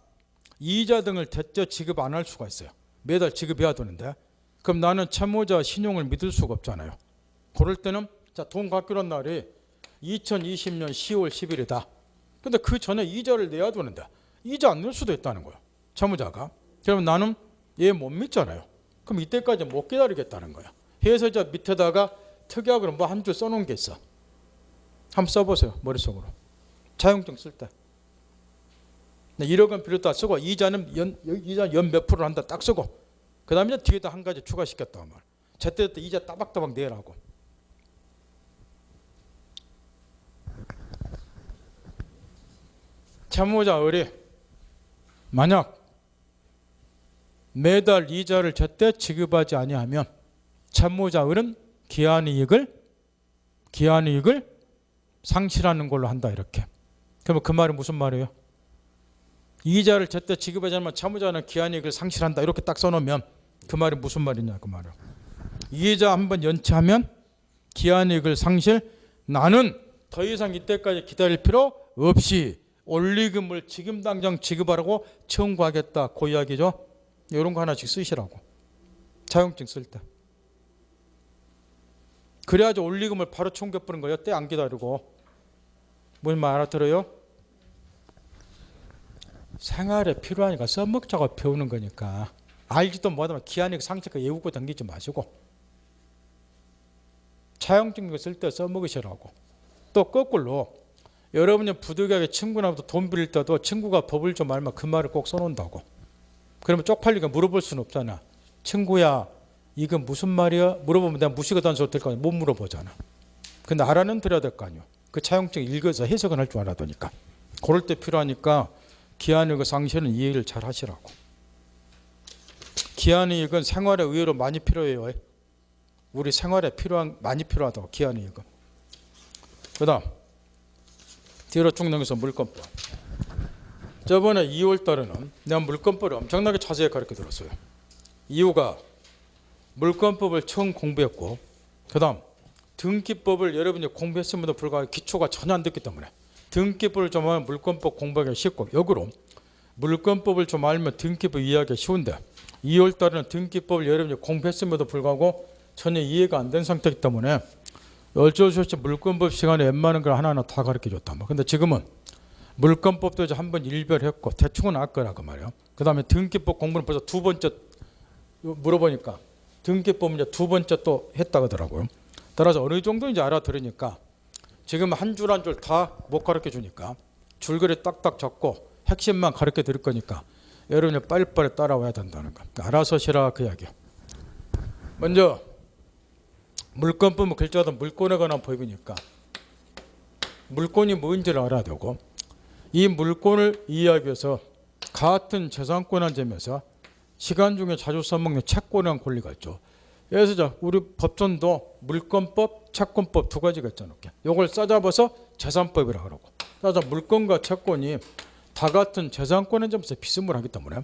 이자 등을 대체 지급 안 할 수가 있어요. 매달 지급해야 되는데 그럼 나는 채무자 신용을 믿을 수가 없잖아요. 그럴 때는 자, 돈 갚기로 한 날이 2020년 10월 10일이다. 근데 그 전에 이자를 내야 되는데 이자 안 낼 수도 있다는 거예요. 채무자가. 그러면 나는 얘 못 믿잖아요. 그럼 이때까지 못 기다리겠다는 거예요. 해서 이제 밑에다가 특약으로 뭐 한 줄 써놓은 게 있어. 한번 써보세요. 머릿속으로. 차용증 쓸 때. 1억 원 빌렸다 쓰고 이자는 연 몇 프로를 한다 딱 쓰고 그 다음에 뒤에다 한 가지 추가시켰다 말. 제때 이자 따박따박 내라고. 채무자 을이 만약 매달 이자를 제때 지급하지 아니하면 채무자 을은 기한이익을 상실하는 걸로 한다 이렇게. 그러면 그 말이 무슨 말이에요? 이자를 제때 지급하지 않으면 채무자는 기한이익을 상실한다 이렇게 딱 써놓으면 그 말이 무슨 말이냐 그 말이에요. 이자 한번 연체하면 기한이익을 상실, 나는 더 이상 이때까지 기다릴 필요 없이 원리금을 지금 당장 지급하라고 청구하겠다 그 이야기죠. 이런 거 하나씩 쓰시라고 차용증 쓸 때. 그래야지 원리금을 바로 청구해버리는 거예요. 때 안 기다리고. 뭔 말 알아들어요? 생활에 필요하니까 써먹자고 배우는 거니까 알지도 못하면 기한이익 상실까 외우고 당기지 마시고 차용증 쓸 때 써먹으시라고. 또 거꾸로 여러분이 부득이하게 친구나부터 돈 빌릴 때도 친구가 법을 좀 알면 그 말을 꼭 써놓는다고. 그러면 쪽팔리게 물어볼 수는 없잖아. 친구야 이건 무슨 말이야? 물어보면 내가 무식하다는 소리 될 거 아니야. 못 물어보잖아. 근데 알아는 들어야 될 거 아니야. 그 차용증 읽어서 해석은 할 줄 알아야 되니까. 그럴 때 필요하니까 기한이익 상실은 이해를 잘 하시라고. 기한이익은 생활에 의외로 많이 필요해요. 우리 생활에 많이 필요하다고 기한이익은. 그 다음 뒤로 쭉 넘겨서 물건법. 저번에 2월 달에는 내가 물건법을 엄청나게 자세히 가르쳐 들었어요. 이유가 물건법을 처음 공부했고 그 다음 등기법을 여러분이 공부했음에도 불구하고 기초가 전혀 안 됐기 때문에 등기법을 좀 하면 물건법 공부하기 쉽고 역으로 물건법을 좀 알면 등기법 이해하기 쉬운데 2월 달에는 등기법을 여러분이 공부했음에도 불구하고 전혀 이해가 안 된 상태이기 때문에 어쩔 수 없이 물건법 시간에 웬만한 걸 하나하나 다 가르쳐줬단 말이야. 근데 지금은 물건법도 이제 한번 일별했고 대충은 알 거라고 말이에요. 그 다음에 등기법 공부는 벌써 두 번째 물어보니까 등기법 이제 두 번째 또 했다고 하더라고요. 따라서 어느 정도 이제 알아들으니까 지금 한 줄 한 줄 다 못 가르쳐 주니까 줄거리 딱딱 적고 핵심만 가르쳐 드릴 거니까 여러분이 빨리빨리 따라와야 된다는 거. 알아서 시라 그 이야기요. 먼저 물건법은 글자도 물건에 관한 법이니까 물건이 뭔지를 알아야 되고 이 물건을 이해하기 위해서 같은 재산권한 점에서 시간 중에 자주 써먹는 채권이라는 권리가 있죠. 그래서 우리 법전도 물건법, 채권법 두 가지가 있잖아요. 이걸 싸잡아서 재산법이라고 하고 따라서 물건과 채권이 다 같은 재산권의 점에서 비슷을 하기 때문에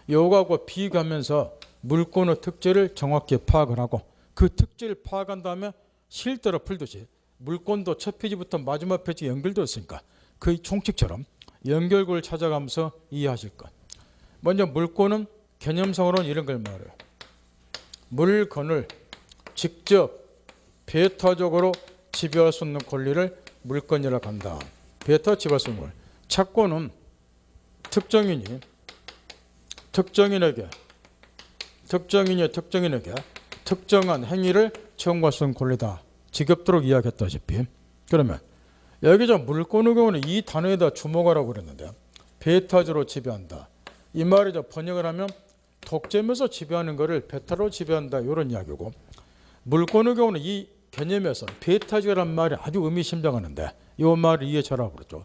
이거하고 비교하면서 물건의 특질을 정확히 파악을 하고 그 특질을 파악한 다음에 실대로 풀듯이 물건도 첫 페이지부터 마지막 페이지 연결되어 있으니까 그 총칙처럼 연결고를 찾아가면서 이해하실 것. 먼저 물건은 개념상으로는 이런 걸 말해요. 물건을 직접 배타적으로 지배할 수 있는 권리를 물건이라고 한다. 배타 지배할 수 있는 권리. 채권은 특정인에게 특정한 행위를 청구할 수 있는 권리다. 지겹도록 이야기했다시피. 그러면 여기 저 물건의 경우는 이 단어에다 주목하라고 그랬는데 배타적으로 지배한다. 이 말이 저 번역을 하면 독점에서 지배하는 것을 배타로 지배한다 이런 이야기고 물건의 경우는 이 개념에서 배타적이라는 말이 아주 의미심장하는데 이 말을 이해 잘하고 그랬죠.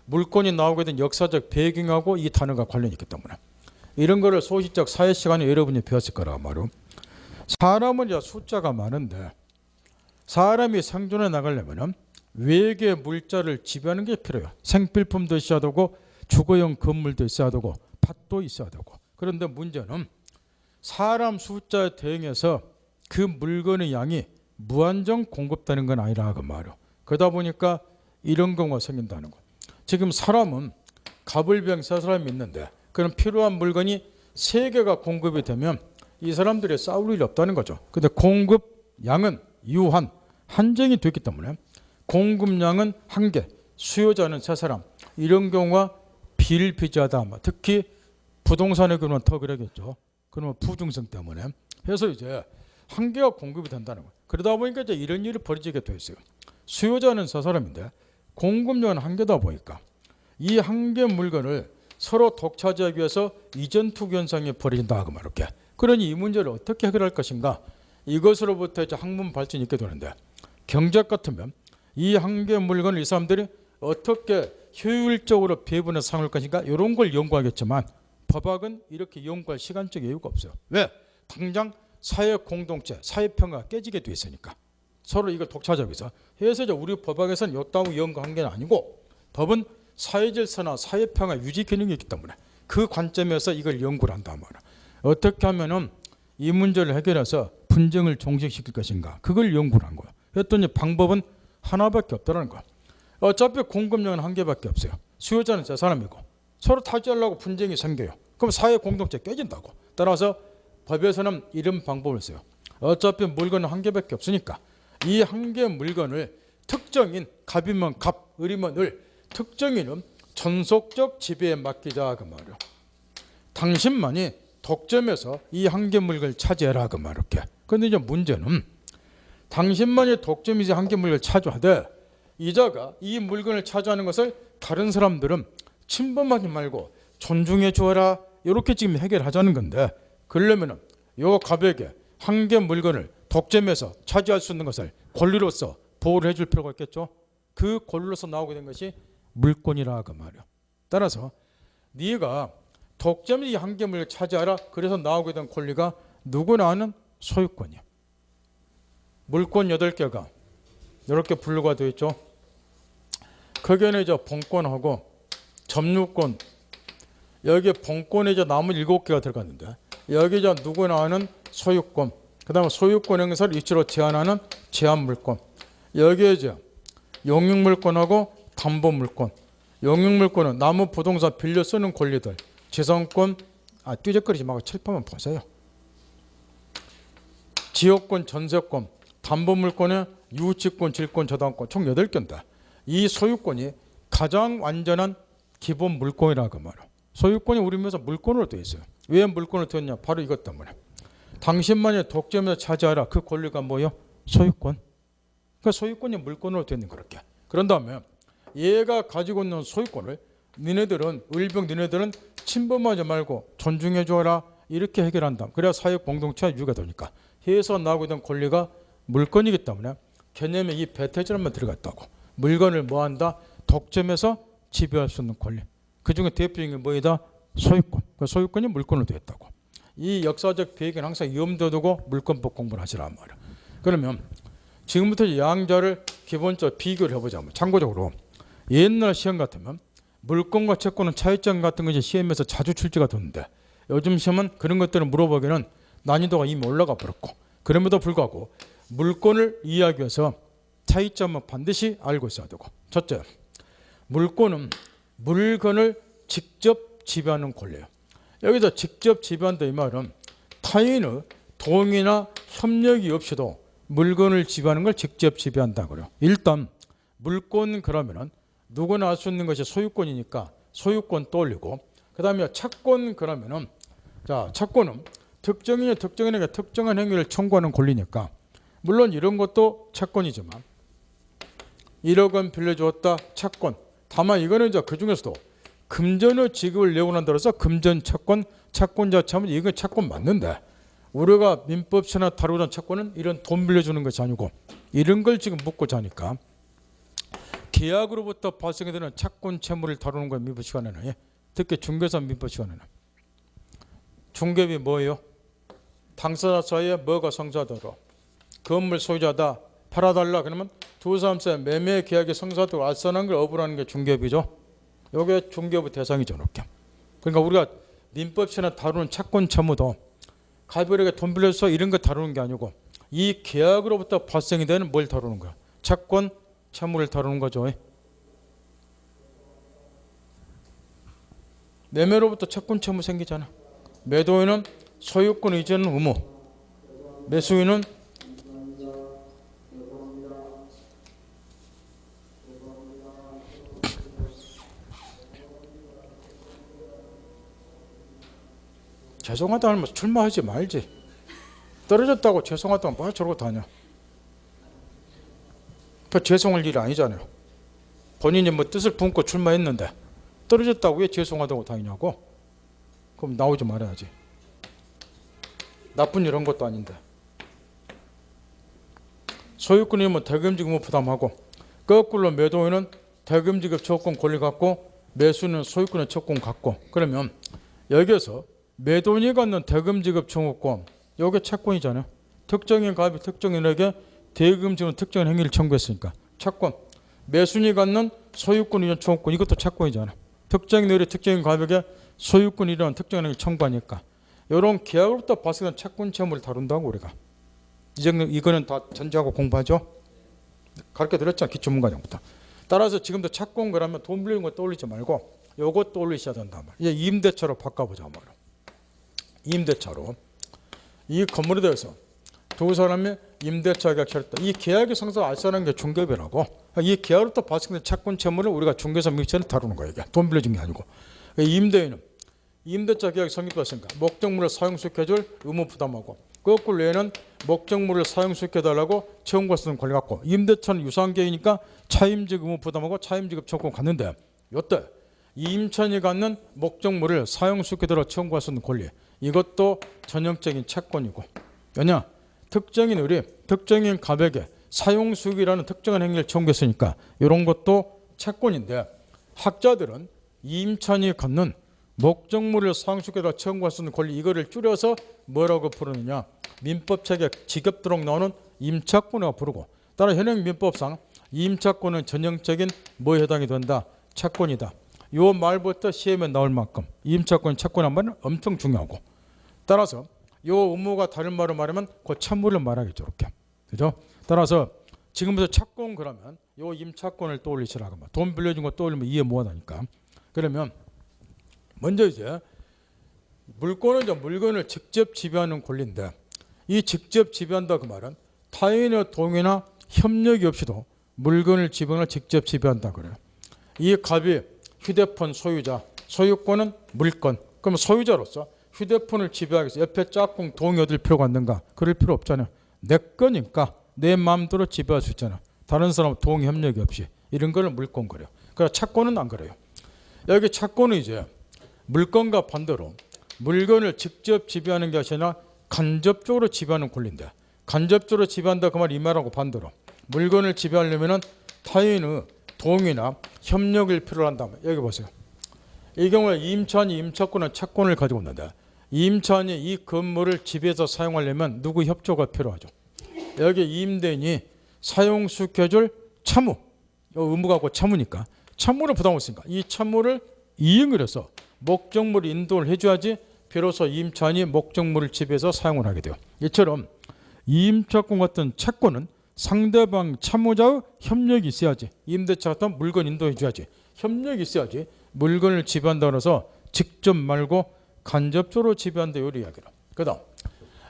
물건이 나오게 된 역사적 배경하고 이 단어가 관련이 있기 때문에 이런 거를 소시적 사회 시간에 여러분이 배웠을 거라고 말이에요. 사람은 이제 숫자가 많은데 사람이 생존해 나가려면 외계 물자를 지배하는 게 필요해요. 생필품도 있어야 되고 주거용 건물도 있어야 되고 밭도 있어야 되고. 그런데 문제는 사람 숫자에 대응해서 그 물건의 양이 무한정 공급되는 건 아니라 그 말이에요. 그러다 보니까 이런 경우가 생긴다는 거. 지금 사람은 가불병 세 사람이 있는데 그런 필요한 물건이 세 개가 공급이 되면 이 사람들이 싸울 일이 없다는 거죠. 근데 공급 양은 유한, 한정이 됐기 때문에 공급량은 한 개, 수요자는 세 사람. 이런 경우가 비일비재하다. 특히 부동산의 경우는 더 그러겠죠. 그러면 부중성 때문에. 그래서 이제 한 개가 공급이 된다는 거예요. 그러다 보니까 이제 이런 일이 벌어지게 돼 있어요. 수요자는 세 사람인데 공급량은 한 개다 보니까 이 한 개 물건을 서로 독차지하기 위해서 이전 투기 현상이 벌어진다. 이렇게. 그러니 이 문제를 어떻게 해결할 것인가? 이것으로부터 이제 학문 발전이 있게 되는데 경제학 같으면 이 한 개 물건을 이 사람들이 어떻게 효율적으로 배분해서 사용할 것인가? 이런 걸 연구하겠지만 법학은 이렇게 연구할 시간적 여유가 없어요. 왜? 당장 사회 공동체, 사회 평화가 깨지게 돼 있으니까. 서로 이걸 독차지하면서 해서 이제 우리 법학에서는 요따위 연구한 게 아니고 법은 사회질서나 사회평화 유지 기능이 있기 때문에 그 관점에서 이걸 연구를 한단 말이야. 어떻게 하면은 이 문제를 해결해서 분쟁을 종식시킬 것인가 그걸 연구를 한 거야. 그랬더니 방법은 하나밖에 없다는 거야. 어차피 공급량은 한 개밖에 없어요. 수요자는 저 사람이고 서로 타지하려고 분쟁이 생겨요. 그럼 사회 공동체 깨진다고. 따라서 법에서는 이런 방법을 써요. 어차피 물건은 한 개밖에 없으니까 이 한 개 물건을 특정인 갑이면 갑, 을이면 을 특정인은 전속적 지배에 맡기자 그 말이야. 당신만이 독점해서 이 한 개 물건을 차지해라 그 말이야. 그런데 이제 문제는 당신만이 독점이지 한 개 물건을 차지하되 이자가 이 물건을 차지하는 것을 다른 사람들은 침범하지 말고 존중해 주어라 이렇게 지금 해결하자는 건데 그러려면은 요 갑에게 한 개 물건을 독점해서 차지할 수 있는 것을 권리로서 보호를 해줄 필요가 있겠죠. 그 권리로서 나오게 된 것이 물권이라 그 말이야. 따라서 네가 독점이 한 개 물건을 차지하라 그래서 나오게 된 권리가 누구나 아는 소유권이야. 물권 8개가 이렇게 분류가 되어 있죠. 거기에는 이제 본권하고 점유권 여기에 본권에 이제 나머지 7개가 들어갔는데 여기 이제 누구나 아는 소유권 그 다음에 소유권 행사를 이치로 제한하는 제한물권 여기에 이제 용익물권하고 담보물권 용익물권은 나무 부동산 빌려 쓰는 권리들 재산권 뚜적거리지 말고 칠판만 보세요. 지역권 전세권 담보물권에 유치권 질권 저당권 총 8개인데 이 소유권이 가장 완전한 기본 물권이라고 말이야. 소유권이 우리 면에서 물권으로 되어 있어요. 왜 물권으로 되어 있냐? 바로 이것 때문에. 당신만이 독점해서 차지하라. 그 권리가 뭐예요? 소유권. 그 소유권이 물권으로 되어 있는 그렇게. 그런 다음에 얘가 가지고 있는 소유권을 니네들은 을병 니네들은 침범하지 말고 존중해 줘라. 이렇게 해결한다. 그래야 사회 공동체가 유지가 되니까. 해서 나오게 된 권리가 물권이기 때문에 개념에 이 배태절만 들어갔다고. 물건을 뭐한다? 독점해서 지배할 수 있는 권리. 그중에 대표적인 게 뭐이다? 소유권. 그 소유권이 물권으로 되어 있다고. 이 역사적 배경은 항상 염두에 두고 물권법 공부를 하시란 말이야. 그러면 지금부터 양자를 기본적으로 비교를 해보자면 참고적으로 옛날 시험 같으면 물권과 채권은 차이점 같은 것이 시험에서 자주 출제가 됐는데 요즘 시험은 그런 것들을 물어보기에는 난이도가 이미 올라가 버렸고 그럼에도 불구하고 물권을 이해하기 위해서 차이점은 반드시 알고 있어야 되고 첫째, 물권은 물건을 직접 지배하는 권리예요. 여기서 직접 지배한다 이 말은 타인의 동의나 협력이 없이도 물건을 지배하는 걸 직접 지배한다 그래요. 일단 물권 그러면은 누구나 알 수 있는 것이 소유권이니까 소유권 떠올리고 그 다음에 채권 그러면은 자 채권은 특정인이 특정인에게 특정한 행위를 청구하는 권리니까 물론 이런 것도 채권이지만 1억 원 빌려주었다 채권. 다만 이거는 이제 그 중에서도 금전의 지급을 예고한다로서 금전 채권, 채권자 참은 이건 채권 맞는데 우리가 민법처나 다루던 채권은 이런 돈 빌려주는 것이 아니고 이런 걸 지금 묻고자 하니까 계약으로부터 발생이 되는 채권 채무를 다루는 건 민법 시간에는 특히 중개사 민법 시간에는 중개비 뭐예요? 당사자 사이에 뭐가 성사되도록 건물 소유자다 팔아달라 그러면 두 사람 사이 매매 계약이 성사되고 알선한 걸 어부라는 게 중개비죠. 이게 중개부 대상이죠. 이렇게. 그러니까 우리가 민법처나 다루는 채권 채무도 가별에게 돈 빌려서 이런 거 다루는 게 아니고 이 계약으로부터 발생이 되는 뭘 다루는 거야? 채권 채무를 다루는 거죠. 매매로부터 채권 채무 생기잖아. 매도인은 소유권 이전은 의무, 매수인은 죄송하다 하면 출마하지 말지. 떨어졌다고 죄송하다고 뭐 저러고 다녀. 그 죄송할 일이 아니잖아요. 본인이 뭐 뜻을 품고 출마했는데 떨어졌다고 왜 죄송하다고 다니냐고. 그럼 나오지 말아야지. 나쁜 일 한 것도 아닌데. 소유권이면 대금지급 의무 부담하고 거꾸로 매도인은 대금지급 채권 권리 갖고 매수는 소유권의 채권 갖고 그러면 여기에서 매도인이 갖는 대금지급 청구권 이게 채권이잖아요. 특정인 갑이 특정인에게 대금지는 특정한 행위를 청구했으니까 채권. 매수인이 갖는 소유권 이전 청구권 이것도 채권이잖아. 특정인 의뢰 특정인 가격에 소유권 이전 특정한 행위를 청구하니까 이런 계약으로부터 봤을 때 채권 채무를 다룬다고 우리가. 이거는 다 전제하고 공부하죠. 가르쳐 드렸잖아. 기초문과정부터. 따라서 지금도 채권 그러면 돈 빌리는 거 떠올리지 말고 요거 떠올리셔야 된단 말이야. 이제 임대차로 바꿔보자 말이야. 임대차로 이 건물에 대해서 두 사람이 임대차 계약을 했다. 이 계약의 성사를 알선하는 게 중개업이라고. 이 계약으로부터 봤을 때 채권 채무를 우리가 중개사 미처를 다루는 거야. 이게 돈 빌려준 게 아니고. 임대인은 임대차 계약이 성립됐으니까 목적물을 사용수익해줄 의무 부담하고 거꾸로 얘는 목적물을 사용수익해달라고 채용과 쓰는 권리 갖고 임대차는 유사한 계약이니까 차임직 의무 부담하고 차임지급 청구권 갖는데 요때 임차인이 갖는 목적물을 사용수익해달라고 채용과 쓰는 권리 이것도 전형적인 채권이고 왜냐? 특정인 의뢰, 특정인 가격에 사용수익이라는 특정한 행위를 청구했으니까 이런 것도 채권인데 학자들은 임차인이 갖는 목적물을 사용수익에다 채용할 수 있는 권리 이거를 줄여서 뭐라고 부르느냐 민법책에 직업도록 나오는 임차권이라고 부르고 따라 현행 민법상 임차권은 전형적인 뭐에 해당이 된다 채권이다. 요 말부터 시험에 나올 만큼 임차권 채권 한 말은 엄청 중요하고 따라서 요 의무가 다른 말로 말하면 그 채무를 말하겠죠. 이렇게 그죠? 따라서 지금부터 채권 그러면 요 임차권을 떠올리시라고 돈 빌려준 거 떠올리면 이해 못하니까 그러면 먼저 이제 물권은 이제 물건을 직접 지배하는 권리인데 이 직접 지배한다 그 말은 타인의 동의나 협력이 없이도 물건을 지배하는 직접 지배한다 그래요. 이 갑이 휴대폰 소유자, 소유권은 물건. 그럼 소유자로서 휴대폰을 지배하기 위해서 옆에 짝꿍 동의 얻을 필요가 있는가? 그럴 필요 없잖아요. 내 거니까 내 마음대로 지배할 수 있잖아요. 다른 사람 동의 협력이 없이 이런 거를 물권 그래요. 그러나 채권은 안 그래요. 여기 채권은 이제 물건과 반대로 물건을 직접 지배하는 게 아니라 간접적으로 지배하는 권리인데 간접적으로 지배한다 그 말 이 말하고 반대로 물건을 지배하려면 타인의 동의나 협력을 필요로 한다면 여기 보세요. 이 경우에 임차인이 임차권은 채권을 가지고 있는데 임차인이 이 건물을 지배해서 사용하려면 누구 협조가 필요하죠. 여기 임대인이 사용수익해줄 채무 의무가 고 채무니까 채무를 부담하고 있으니까 이 채무를 이행을 해서 목적물 인도를 해줘야지 비로소 임차인이 목적물을 지배해서 사용을 하게 돼요. 이처럼 임차권 같은 채권은 상대방 채무자의 협력이 있어야지 임대차 같은 물건 인도해줘야지 협력이 있어야지 물건을 지배한다고 해서 직접 말고 간접적으로 지배한다 이 이야기로. 그 다음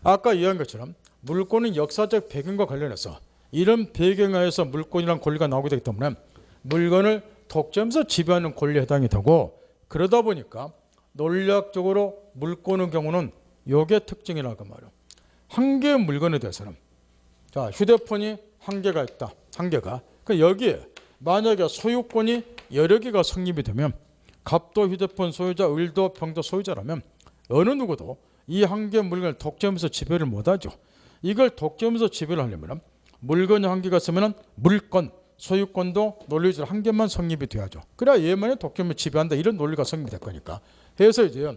아까 이야기한 것처럼 물권은 역사적 배경과 관련해서 이런 배경하에서 물권이란 권리가 나오게 되기 때문에 물건을 독점해서 지배하는 권리에 해당이 되고 그러다 보니까 논리학적으로 물권의 경우는 요게 특징이라고 말이에요. 한 개의 물건에 대해서는 자 휴대폰이 한 개가 있다. 한 개가. 그 여기에 만약에 소유권이 여러 개가 성립이 되면 갑도 휴대폰 소유자, 을도 병도 소유자라면 어느 누구도 이 한 개의 물건을 독점해서 지배를 못하죠. 이걸 독점해서 지배를 하려면 물건이 한 개가 있으면 물권, 소유권도 논리적으로 한 개만 성립이 돼야죠. 그래야 얘만이 독점을 지배한다 이런 논리가 성립이 될 거니까. 해서 이제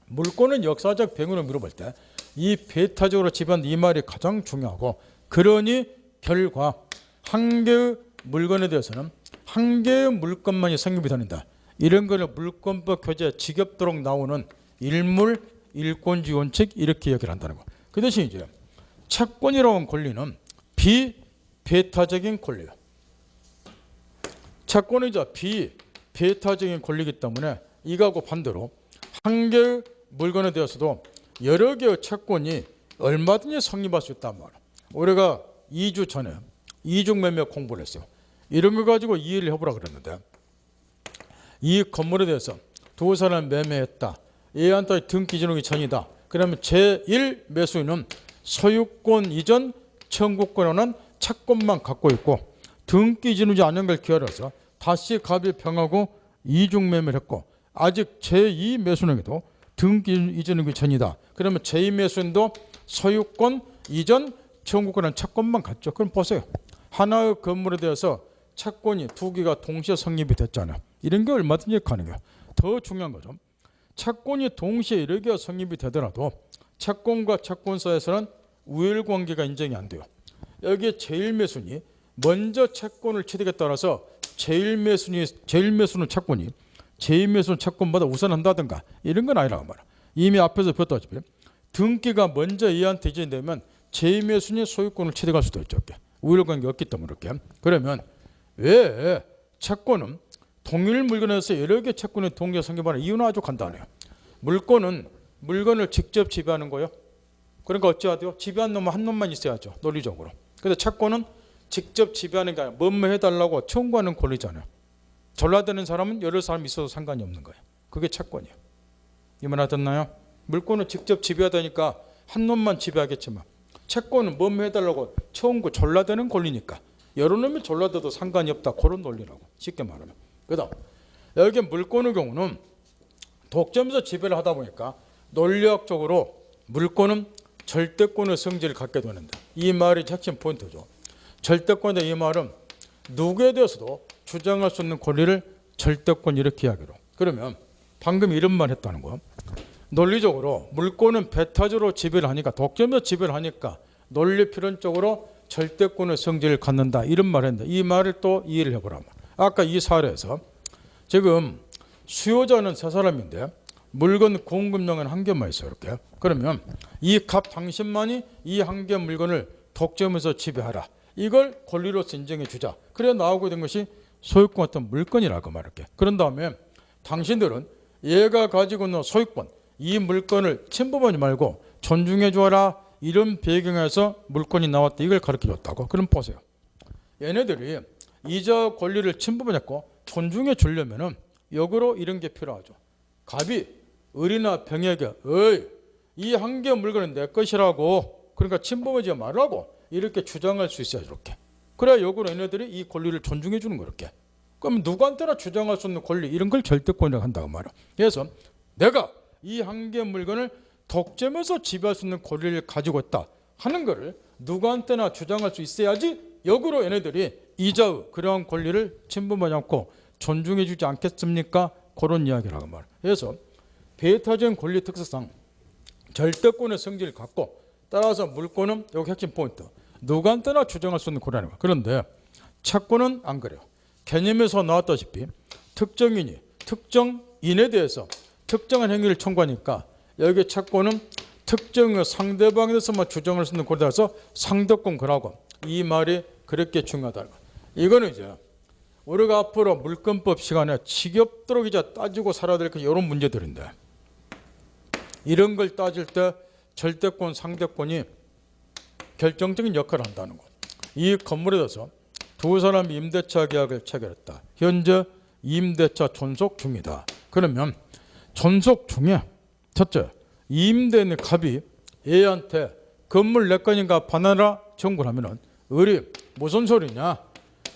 물권은 역사적 배경을 물어볼 때 이 배타적으로 지배한다 이 말이 가장 중요하고 그러니 결과 한 개의 물건에 대해서는 한 개의 물건만이 성립이 된다. 이런 거를 물권법 교재 직업도록 나오는 일물 일권주의 원칙 이렇게 얘기를 한다는 거. 그 대신 이제 채권이라는 권리는 비배타적인 권리예요. 채권은 이제 비배타적인 권리이기 때문에 이거하고 반대로 한 개의 물건에 대해서도 여러 개의 채권이 얼마든지 성립할 수 있단 말이에요. 우리가 2주 전에 이중매매 공부를 했어요. 이런 거 가지고 이해를 해보라 그랬는데 이 건물에 대해서 두 사람 매매했다. 얘한테 등기지능이 전이다. 그러면 제1 매수인은 소유권 이전 청구권은 채권만 갖고 있고 등기지능이 아닌 걸 기다려서 다시 갑이 병하고 이중매매를 했고 아직 제2 매수인에게도 등기 이전이 전이다. 그러면 제2 매수인도 소유권 이전 청구권은 채권만 갖죠. 그럼 보세요. 하나의 건물에 대해서 채권이 두 개가 동시에 성립이 됐잖아요. 이런 게 얼마든지 가능해요. 더 중요한 거죠. 채권이 동시에 여러 개가 성립이 되더라도 채권과 채권 사이에서는 우열관계가 인정이 안 돼요. 여기에 제일매순이 먼저 채권을 취득에 따라서 제일매수는 채권이 제2매수는 채권보다 우선한다든가 이런 건 아니라고 말이야. 이미 앞에서 배웠다시피 등기가 먼저 얘한테 이전되면 제2매수인이 소유권을 취득할 수도 있죠. 우열관계 없기 때문에 그렇게. 그러면 왜 채권은 동일 물건에서 여러 개 채권의 동기가 생겨버리는 이유는 아주 간단해요. 물건은 물건을 직접 지배하는 거예요. 그러니까 어찌해야 돼요? 지배한 놈은 한 놈만 있어야죠. 논리적으로. 근데 채권은 직접 지배하는 게 아니라 뭐뭐 해달라고 청구하는 권리잖아요. 전라되는 사람은 여러 사람이 있어도 상관이 없는 거예요. 그게 채권이에요. 이 말 알았나요? 물건은 직접 지배하다니까 한 놈만 지배하겠지만 채권은 뭐뭐 해달라고 청구 전라되는 권리니까 여러 놈이 전라돼도 상관이 없다. 그런 논리라고 쉽게 말하면. 그 다음 여기 물건의 경우는 독점에서 지배를 하다 보니까 논리학적으로 물건은 절대권의 성질을 갖게 되는데 이 말이 핵심 포인트죠. 절대권의 이 말은 누구에 대해서도 주장할 수 없는 권리를 절대권 이렇게 이야기로. 그러면 방금 이런 말 했다는 거예요. 논리적으로 물건은 배타적으로 지배를 하니까 독점에서 지배를 하니까 논리 필연적으로 절대권의 성질을 갖는다 이런 말을 했는데 이 말을 또 이해를 해보라면 아까 이 사례에서 지금 수요자는 세 사람인데 물건 공급량은 한 개만 있어요. 이렇게. 그러면 이 값 당신만이 이 한 개 물건을 독점에서 지배하라. 이걸 권리로서 인정해 주자. 그래 나오게 된 것이 소유권 같은 물건이라고 말할게. 그런 다음에 당신들은 얘가 가지고 있는 소유권, 이 물건을 침범하지 말고 존중해 주어라. 이런 배경에서 물건이 나왔다. 이걸 가르쳐 줬다고. 그럼 보세요. 얘네들이 이자 권리를 침범했고 존중해 주려면은 역으로 이런 게 필요하죠. 갑이 을이나 병에게 이 한 개 물건은 내 것이라고 그러니까 침범하지 말라고 이렇게 주장할 수 있어요. 이렇게. 그래야 역으로 얘네들이 이 권리를 존중해 주는 거 이렇게. 그럼 누구한테나 주장할 수 있는 권리 이런 걸 절대권이라고 한다고 말이야. 그래서 내가 이 한 개 물건을 독점해서 지배할 수 있는 권리를 가지고 있다 하는 거를 누구한테나 주장할 수 있어야지 역으로 얘네들이 이자의 그러한 권리를 침범하지 않고 존중해 주지 않겠습니까? 그런 이야기라고 말이야. 그래서 배타적인 권리 특성상 절대권의 성질을 갖고 따라서 물권은 여기 핵심 포인트. 누구한테나 주장할 수 있는 권리라는 거야. 그런데 채권은 안 그래요. 개념에서 나왔다시피 특정인이 특정인에 대해서 특정한 행위를 청구하니까 여기 채권은 특정의 상대방에 대해서만 주장할 수 있는 권리라서 상대권 권하고 이 말이 그렇게 중요하다는 거야. 이거는 이제 우리가 앞으로 물권법 시간에 지겹도록 이제 따지고 살아야 될 이런 문제들인데 이런 걸 따질 때 절대권, 상대권이 결정적인 역할을 한다는 거. 이 건물에 대해서 두 사람이 임대차 계약을 체결했다. 현재 임대차 존속 중이다. 그러면 존속 중에 첫째, 임대인의 갑이 A한테 건물 내 거니까 반환하라 청구를 하면은 을이 무슨 소리냐?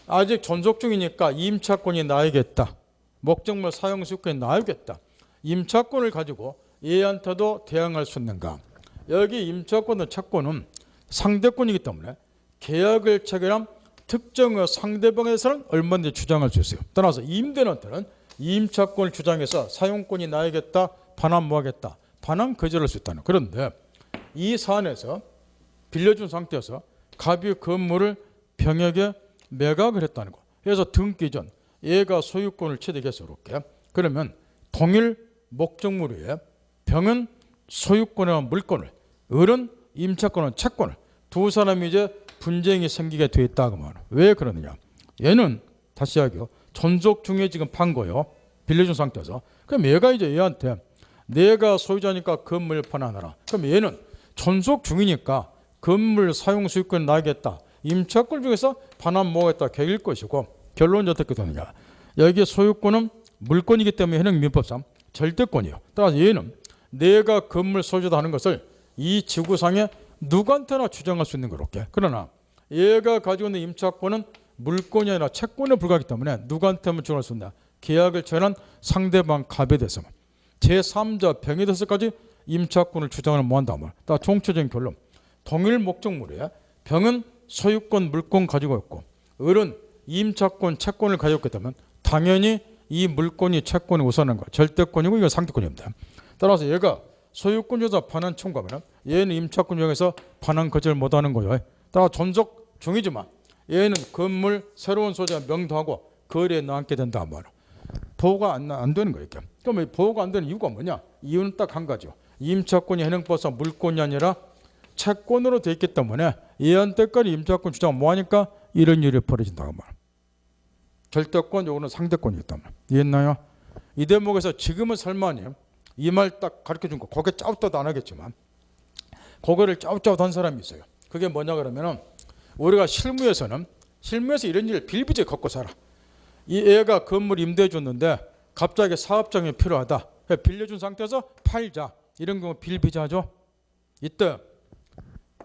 아직 존속 중이니까 임차권이 나야겠다. 목적물 사용 수익권이 나야겠다. 임차권을 가지고 A한테도 대항할 수 있는가? 여기 임차권의 채권은 상대권이기 때문에 계약을 체결한 특정의 상대방에서는 얼마든지 주장할 수 있어요. 따라서 임대인한테는 임차권을 주장해서 사용권이 나야겠다. 반환 뭐하겠다. 반환 거절할 수 있다는. 그런데 이 사안에서 빌려준 상태에서 갑이 건물을 병에게 매각을 했다는 거. 그래서 등기 전 얘가 소유권을 취득해서 이렇게. 그러면 동일 목적물 위에 병은 소유권이나 물권을, 을은 임차권은 채권을 두 사람이 이제 분쟁이 생기게 돼 있다고 말해요. 왜 그러느냐? 얘는 다시 이야기요. 존속 중에 지금 판 거요. 빌려준 상태에서. 그럼 얘가 이제 얘한테 내가 소유자니까 건물 반환하라. 그럼 얘는 존속 중이니까 건물 사용 수익권 나겠다. 임차권 중에서 반환 모으겠다. 계획일 것이고 결론이 어떻게 되느냐? 여기 소유권은 물권이기 때문에 현행 민법상 절대권이에요. 따라서 얘는 내가 건물 소유자다 하는 것을 이 지구상에 누구한테나 주장할 수 있는 거렇게. 그러나 얘가 가지고 있는 임차권은 물권이 아니라 채권에 불과하기 때문에 누구한테만 주장할 수 있냐? 계약을 체결한 상대방 갑에 대해서만. 제3자 병에 대해서까지 임차권을 주장을 못한다 말. 다 총체적인 결론. 동일 목적물에 병은 소유권, 물권 가지고 있고 을은 임차권, 채권을 가지고 있기 때문에 당연히 이 물권이 채권이 우선한 거야. 절대권이고 이건 상대권입니다. 따라서 얘가 소유권 조사 반환 청구하면 얘는 임차권 중에서 반환 거절 못하는 거예요. 따라 존속 중이지만 얘는 건물 새로운 소재가 명도하고 거래에 나앉게 된다 말이야. 보호가 안 되는 거예요. 그럼 보호가 안 되는 이유가 뭐냐? 이유는 딱 한 가지요. 임차권이 현행법상 물권이 아니라 채권으로 돼 있기 때문에 얘한테까지 임차권 주장 뭐하니까 이런 일이 벌어진다고 말이야. 절대권, 요거는 상대권이기 때문에. 이해했나요? 이 대목에서 지금은 설마님 이 말 딱 가르쳐준 거 고개 짜웃도 안 하겠지만 고개를 짜웃짜웃 한 사람이 있어요. 그게 뭐냐 그러면은 우리가 실무에서 이런 일을 빌비제 겪고 살아. 이 애가 건물 임대해 줬는데 갑자기 사업장이 필요하다. 빌려준 상태에서 팔자. 이런 경우 빌비자죠. 이때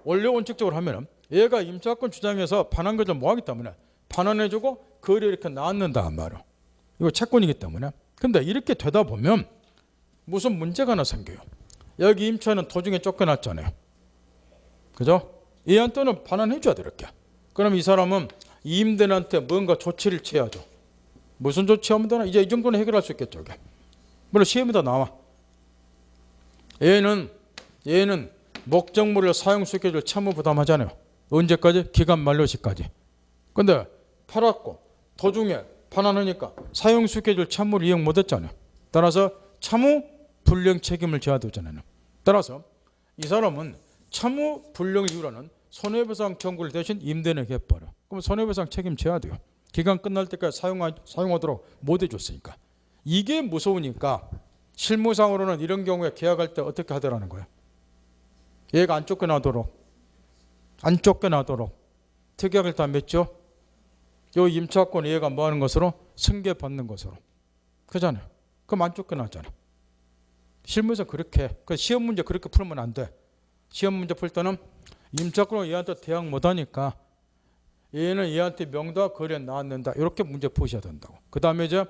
원래 원칙적으로 하면은 얘가 임차권 주장해서 반환 것을 뭐 하기 때문에 반환해주고 거래 이렇게 나앉는다 말이야. 이거 채권이기 때문에. 근데 이렇게 되다 보면 무슨 문제가 하나 생겨요. 여기 임차는 도중에 쫓겨났잖아요. 그죠? 얘한테는 반환해줘야 돼 이렇게. 그럼 이 사람은 임대인한테 뭔가 조치를 취해야죠. 무슨 조치하면 되나? 이제 이 정도는 해결할 수 있겠죠. 이게. 물론 시험에다 나와. 얘는 목적물을 사용 수익을 채무 부담하잖아요. 언제까지? 기간 만료시까지. 근데 팔았고 도중에 반환하니까 사용 수익을 채무를 이용 못했잖아요. 따라서 채무 불량 책임을 져야 되잖아요. 따라서 이 사람은 채무 불량을 이유로는 손해배상 청구를 대신 임대인에게 해버려. 그럼 손해배상 책임져야 돼요. 기간 끝날 때까지 사용하도록 못 해줬으니까. 이게 무서우니까 실무상으로는 이런 경우에 계약할 때 어떻게 하더라는 거예요. 얘가 안 쫓겨나도록 특약을 다 맺죠. 요 임차권 얘가 뭐 하는 것으로? 승계받는 것으로. 그잖아요. 그럼 안 쫓겨나잖아. 실무에서 그렇게, 시험 문제 그렇게 풀면 안 돼. 시험 문제 풀 때는 임차권을 얘한테 대항 못하니까 얘는 얘한테 명도와 거래에 나왔는다. 이렇게 문제 푸셔야 된다고. 그 다음에 이제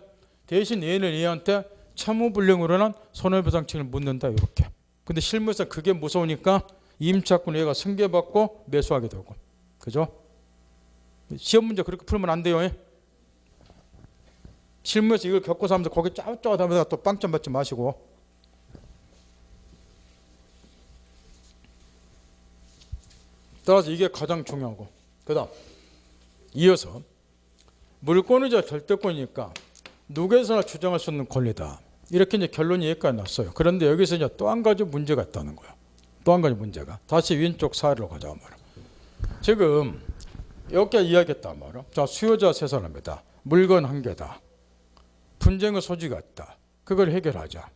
대신 얘는 얘한테 채무불량으로는 손해배상 책임을 묻는다. 이렇게. 근데 실무에서 그게 무서우니까 임차권 얘가 승계받고 매수하게 되고. 그죠? 시험 문제 그렇게 풀면 안 돼요. 실무에서 이걸 겪고서 하면서 거기 짜웃짜웃 하면서 또 빵점 받지 마시고. 따라서 이게 가장 중요하고. 그 다음 이어서 물권이자 절대권이니까 누구에서나 주장할 수 있는 권리다. 이렇게 이제 결론이 여기까지 났어요. 그런데 여기서 이제 또 한 가지 문제가 있다는 거예요. 또 한 가지 문제가. 다시 왼쪽 사례로 가자 말이야. 지금 이렇게 이야기했단 말이야. 자, 수요자 세 사람이다. 물건 한 개다. 분쟁의 소지가 있다. 그걸 해결하자.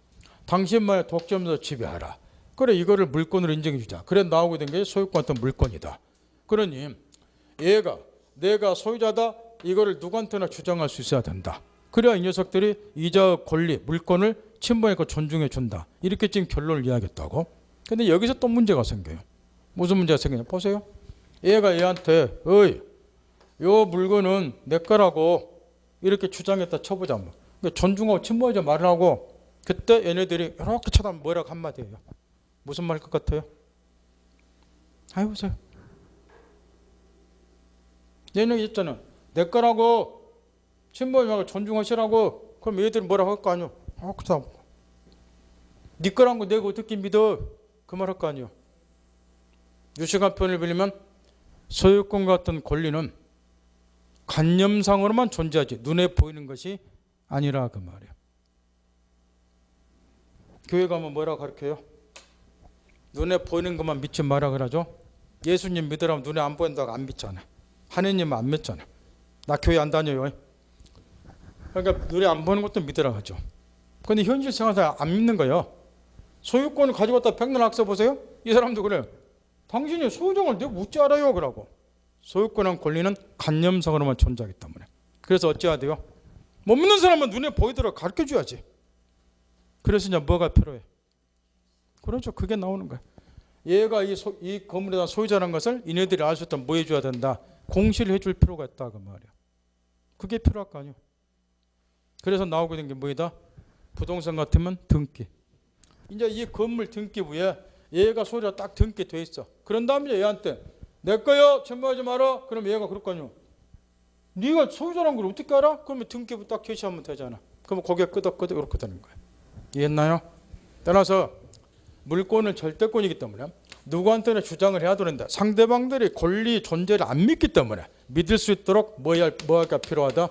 당신만의 독점에서 지배하라. 그래, 이거를 물권으로 인정해 주자. 그래, 나오게 된 게 소유권 같은 물권이다. 그러니 얘가 내가 소유자다. 이거를 누구한테나 주장할 수 있어야 된다. 그래야 이 녀석들이 이자의 권리, 물권을 침범했고 존중해 준다. 이렇게 지금 결론을 이야기했다고. 근데 여기서 또 문제가 생겨요. 무슨 문제가 생기냐? 보세요. 얘가 얘한테 요 물건은 내 거라고 이렇게 주장했다 쳐보자. 뭐. 그러니까 존중하고 침범하지 말라고. 그때 얘네들이 이렇게 쳐다보면 뭐라고 한마디예요. 무슨 말일 것 같아요? 아이 보세요. 얘는 있잖아. 내 거라고 침범하지 말고 존중하시라고. 그럼 얘들은 뭐라고 할 거 아니요. 그다음 네 거란 거 내가 어떻게 믿어? 그 말 할 거 아니요. 유시간 표현을 빌리면 소유권 같은 권리는 관념상으로만 존재하지 눈에 보이는 것이 아니라 그 말이에요. 교회 가면 뭐라고 가르쳐요? 눈에 보이는 것만 믿지 마라 그러죠. 예수님 믿으라면 눈에 안 보인다고 안 믿잖아. 하느님 안 믿잖아. 나 교회 안 다녀요. 그러니까 눈에 안 보이는 것도 믿으라 하죠. 그런데 현실 생활에서 안 믿는 거예요. 소유권을 가지고 왔다 백날 악서 보세요. 이 사람도 그래요. 당신이 소유정을 내가 묻지 알아요. 그러고. 소유권한 권리는 관념상으로만 존재하기 때문에. 그래서 어찌해야 돼요? 못 믿는 사람은 눈에 보이도록 가르쳐줘야지. 그래서 이제 뭐가 필요해? 그렇죠. 그게 나오는 거야. 얘가 이 건물에 대한 소유자라는 것을 이네들이 알 수 있다면 뭐 해줘야 된다? 공시를 해줄 필요가 있다. 그 말이야. 그게 필요할 거 아니에요. 그래서 나오게 된 게 뭐이다? 부동산 같으면 등기. 이제 이 건물 등기부에 얘가 소유자 딱 등기돼 있어. 그런 다음에 얘한테 내 거요. 침범하지 마라. 그럼 얘가 그럴 거 아니에요. 네가 소유자라는 걸 어떻게 알아? 그러면 등기부 딱 게시하면 되잖아. 그러면 고개 끄덕끄덕 이렇게 되는 거야. 이해했나요? 따라서 물권은 절대권이기 때문에 누구한테나 주장을 해야 되는데 상대방들이 권리 존재를 안 믿기 때문에 믿을 수 있도록 뭐가 필요하다?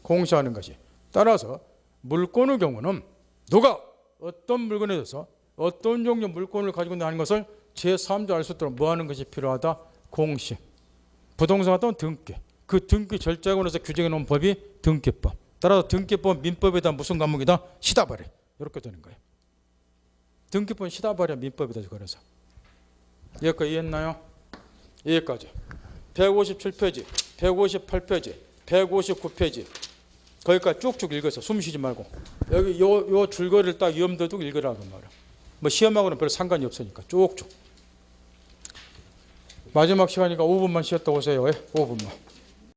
공시하는 것이. 따라서 물권의 경우는 누가 어떤 물건에 대해서 어떤 종류 물권을 가지고 있는 것을 제3자 알 수 있도록 뭐 하는 것이 필요하다? 공시. 부동산 같은 건 등기. 그 등기 절차권에서 규정해 놓은 법이 등기법. 따라서 등기법 민법에다 무슨 과목이다? 시다발이. 이렇게 되는 거예요. 등기법 시다발이야 민법이다. 그래서 여기까지 이해했나요? 여기까지 157페이지 158페이지 159페이지 거기까지 쭉쭉 읽어서 숨 쉬지 말고 여기 요 줄거리를 딱 염두에 두고 읽으라고 말이야. 뭐 시험하고는 별 상관이 없으니까 쭉쭉. 마지막 시간이니까 5분만 쉬었다 오세요. 5분만.